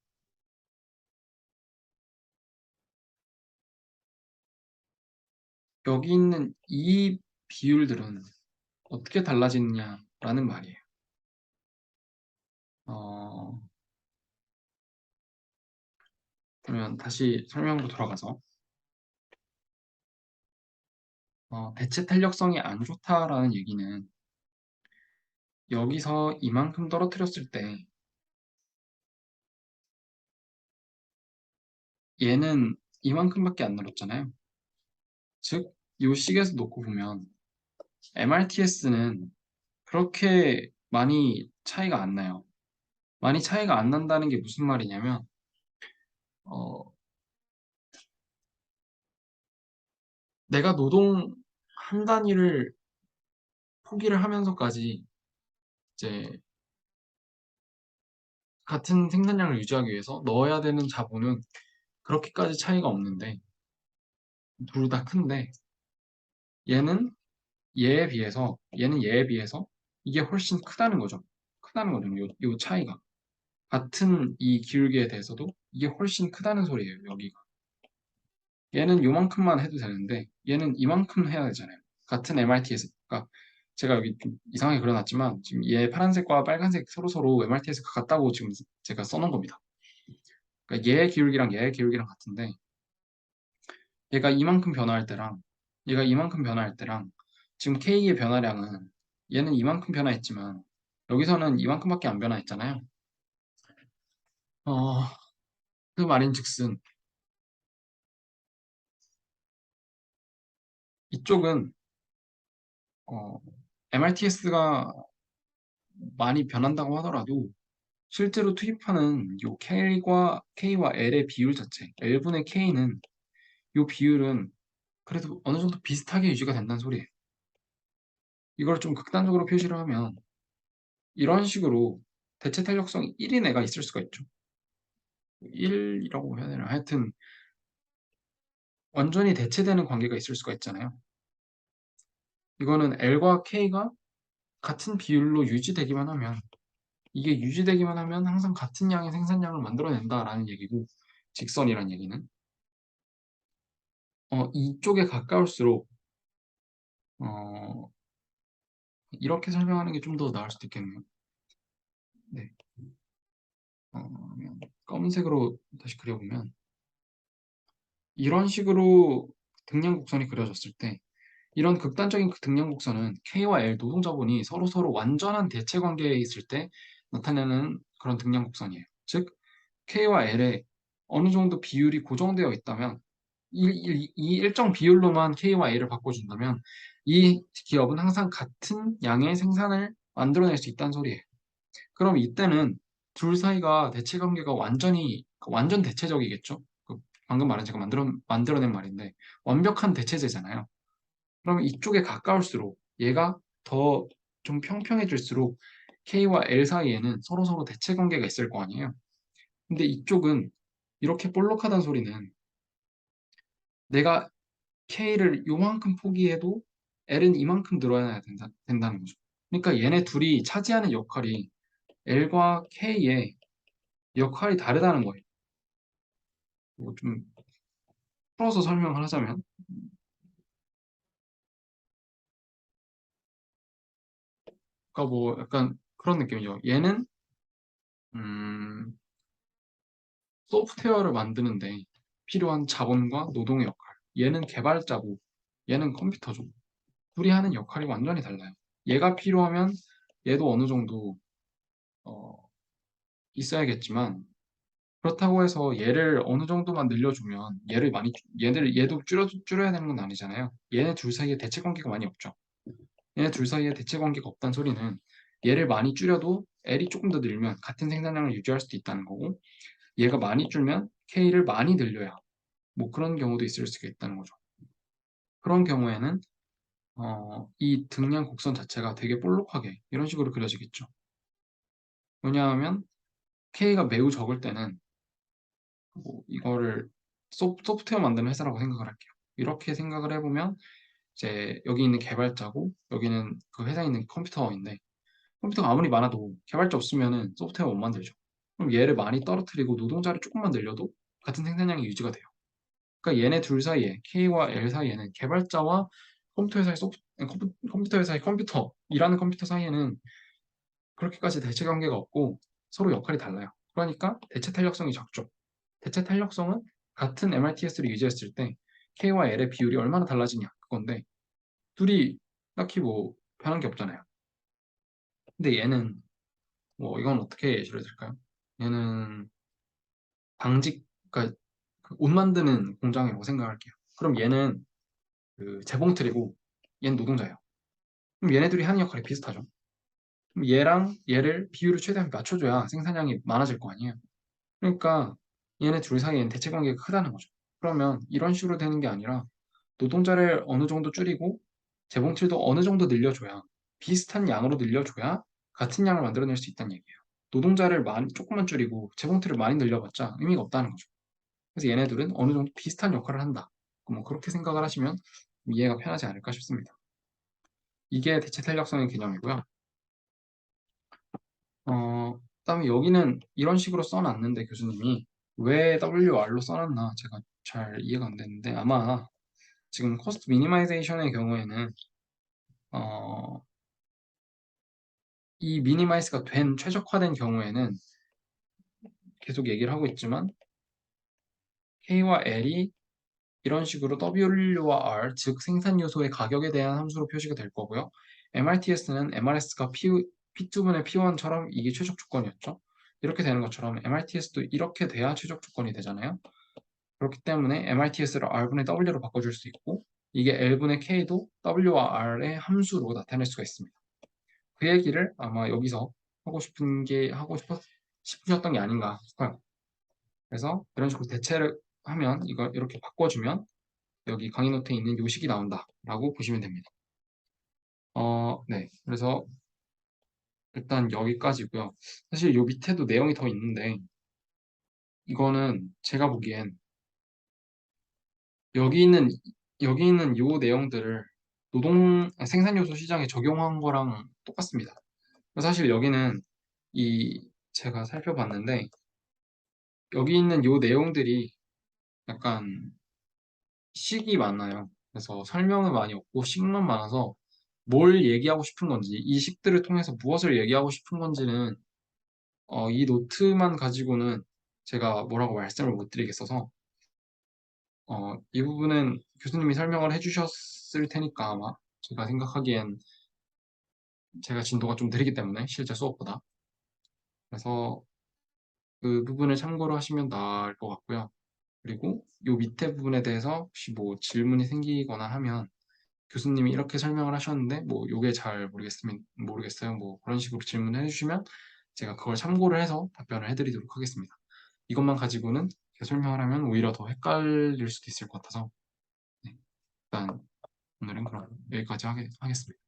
여기 있는 이 비율들은 어떻게 달라지느냐라는 말이에요. 어, 그러면 다시 설명으로 돌아가서 대체 탄력성이 안 좋다라는 얘기는 여기서 이만큼 떨어뜨렸을 때 얘는 이만큼밖에 안 늘었잖아요. 즉, 이 식에서 놓고 보면 MRTS는 그렇게 많이 차이가 안 나요. 많이 차이가 안 난다는 게 무슨 말이냐면 어, 내가 노동 한 단위를 포기를 하면서까지 이제 같은 생산량을 유지하기 위해서 넣어야 되는 자본은 그렇게까지 차이가 없는데 둘 다 큰데 얘는 얘는 얘에 비해서 이게 훨씬 크다는 거죠. 크다는 거죠. 요 차이가. 같은 이 기울기에 대해서도 이게 훨씬 크다는 소리예요. 여기가. 얘는 요만큼만 해도 되는데 얘는 이만큼 해야 되잖아요. 같은 MRTS. 그러니까 제가 여기 좀 이상하게 그려놨지만 지금 얘 파란색과 빨간색 서로 MRTS가 같다고 지금 제가 써놓은 겁니다. 그러니까 얘의 기울기랑 같은데 얘가 이만큼 변화할 때랑 얘가 이만큼 변화할 때랑 지금 K의 변화량은 얘는 이만큼 변화했지만 여기서는 이만큼밖에 안 변화했잖아요. 어, 그 말인즉슨 이쪽은 MRTS가 많이 변한다고 하더라도 실제로 투입하는 요 K와 L의 비율 자체, L분의 K는 요 비율은 그래도 어느 정도 비슷하게 유지가 된다는 소리예요. 이걸 좀 극단적으로 표시를 하면 이런 식으로 대체 탄력성 1인 애가 있을 수가 있죠. 1이라고 해야 되나? 하여튼 완전히 대체되는 관계가 있을 수가 있잖아요. 이거는 L과 K가 같은 비율로 유지되기만 하면 이게 유지되기만 하면 항상 같은 양의 생산량을 만들어낸다라는 얘기고 직선이란 얘기는 이쪽에 가까울수록 어, 이렇게 설명하는 게 좀 더 나을 수도 있겠네요. 네. 그러면 검은색으로 다시 그려보면 이런 식으로 등량곡선이 그려졌을 때 이런 극단적인 그 등량곡선은 K와 L 노동자본이 서로 완전한 대체 관계에 있을 때 나타내는 그런 등량곡선이에요. 즉 K와 L에 어느 정도 비율이 고정되어 있다면 이 일정 비율로만 K와 L을 바꿔준다면 이 기업은 항상 같은 양의 생산을 만들어낼 수 있다는 소리예요. 그럼 이때는 둘 사이가 대체 관계가 완전 대체적이겠죠? 방금 말한 제가 만들어낸 말인데 완벽한 대체제잖아요. 그러면 이쪽에 가까울수록 얘가 더 좀 평평해질수록 K와 L 사이에는 서로서로 대체 관계가 있을 거 아니에요. 근데 이쪽은 이렇게 볼록하다는 소리는 내가 K를 요만큼 포기해도 L은 이만큼 늘어나야 된다는 거죠. 그러니까 얘네 둘이 차지하는 역할이 L과 K의 역할이 다르다는 거예요. 뭐좀 풀어서 설명을 하자면, 그러니까 뭐 약간 그런 느낌이죠. 얘는 음, 소프트웨어를 만드는데 필요한 자본과 노동의 역할. 얘는 개발자고 얘는 컴퓨터죠. 둘이 하는 역할이 완전히 달라요. 얘가 필요하면 얘도 어느 정도 어, 있어야겠지만 그렇다고 해서 얘를 어느 정도만 늘려주면 얘도 줄여야 되는 건 아니잖아요. 얘네 둘 사이에 대체 관계가 많이 없죠. 얘네 둘 사이에 대체 관계가 없다는 소리는 얘를 많이 줄여도 L이 조금 더 늘면 같은 생산량을 유지할 수도 있다는 거고 얘가 많이 줄면 K를 많이 늘려야 뭐 그런 경우도 있을 수가 있다는 거죠. 그런 경우에는 이 등량 곡선 자체가 되게 볼록하게 이런 식으로 그려지겠죠. 왜냐하면 K가 매우 적을 때는 뭐 이거를 소프트웨어 만드는 회사라고 생각을 할게요. 이렇게 생각을 해보면 이제 여기 있는 개발자고 여기는 그 회사에 있는 컴퓨터인데 컴퓨터가 아무리 많아도 개발자 없으면은 소프트웨어 못 만들죠. 그럼 얘를 많이 떨어뜨리고 노동자를 조금만 늘려도 같은 생산량이 유지가 돼요. 그러니까 얘네 둘 사이에 K와 L 사이에는 개발자와 컴퓨터 회사의 컴퓨터 일하는 컴퓨터 사이에는 그렇게까지 대체 관계가 없고 서로 역할이 달라요. 그러니까 대체 탄력성이 적죠. 대체 탄력성은 같은 MRTS를 유지했을 때 K와 L의 비율이 얼마나 달라지냐 그건데 둘이 딱히 뭐 변한 게 없잖아요. 근데 얘는 뭐 이건 어떻게 예시를 들까요? 얘는 그러니까 그옷 만드는 공장이라고 생각할게요. 그럼 얘는 그 재봉틀이고 얘는 노동자예요. 그럼 얘네들이 하는 역할이 비슷하죠. 그럼 얘랑 얘를 비율을 최대한 맞춰줘야 생산량이 많아질 거 아니에요. 그러니까 얘네 둘 사이에는 대체 관계가 크다는 거죠. 그러면 이런 식으로 되는 게 아니라 노동자를 어느 정도 줄이고 재봉틀도 어느 정도 늘려줘야 비슷한 양으로 늘려줘야 같은 양을 만들어낼 수 있다는 얘기예요. 노동자를 조금만 줄이고 재봉틀을 많이 늘려봤자 의미가 없다는 거죠. 그래서 얘네들은 어느 정도 비슷한 역할을 한다. 뭐 그렇게 생각을 하시면 이해가 편하지 않을까 싶습니다. 이게 대체 탄력성의 개념이고요. 그다음에 여기는 이런 식으로 써놨는데 교수님이 왜 WR로 써놨나 제가 잘 이해가 안 되는데 아마 지금 코스트 미니마이제이션의 경우에는 어, 이 미니마이즈가 된 최적화된 경우에는 계속 얘기를 하고 있지만 K와 L이 이런 식으로 W와 R 즉 생산 요소의 가격에 대한 함수로 표시가 될 거고요. MRTS는 MRS가 P2분의 P1처럼 이게 최적 조건이었죠. 이렇게 되는 것처럼 MRTS도 이렇게 돼야 최적 조건이 되잖아요. 그렇기 때문에 MRTS를 R분의 W로 바꿔줄 수 있고 이게 L분의 K도 W와 R의 함수로 나타낼 수가 있습니다. 그 얘기를 아마 여기서 싶으셨던 게 아닌가 싶어요. 그래서 이런 식으로 대체를 하면 이거 이렇게 바꿔주면 여기 강의 노트에 있는 요식이 나온다라고 보시면 됩니다. 네. 그래서 일단 여기까지고요. 사실 요 밑에도 내용이 더 있는데 이거는 제가 보기엔 여기 있는 여기 있는 요 내용들을 생산 요소 시장에 적용한 거랑 똑같습니다. 사실 여기는 제가 살펴봤는데 여기 있는 요 내용들이 약간 식이 많아요. 그래서 설명은 많이 없고 식만 많아서 뭘 얘기하고 싶은 건지 이 식들을 통해서 무엇을 얘기하고 싶은 건지는 이 노트만 가지고는 제가 뭐라고 말씀을 못 드리겠어서 이 부분은 교수님이 설명을 해주셨을 테니까 아마 제가 생각하기엔 제가 진도가 좀 느리기 때문에 실제 수업보다 그래서 그 부분을 참고로 하시면 나을 것 같고요. 그리고 요 밑에 부분에 대해서 혹시 뭐 질문이 생기거나 하면 교수님이 이렇게 설명을 하셨는데 뭐 요게 잘 모르겠어요. 뭐 그런 식으로 질문을 해주시면 제가 그걸 참고를 해서 답변을 해드리도록 하겠습니다. 이것만 가지고는 이렇게 설명을 하면 오히려 더 헷갈릴 수도 있을 것 같아서 네, 일단 오늘은 그럼 여기까지 하겠습니다.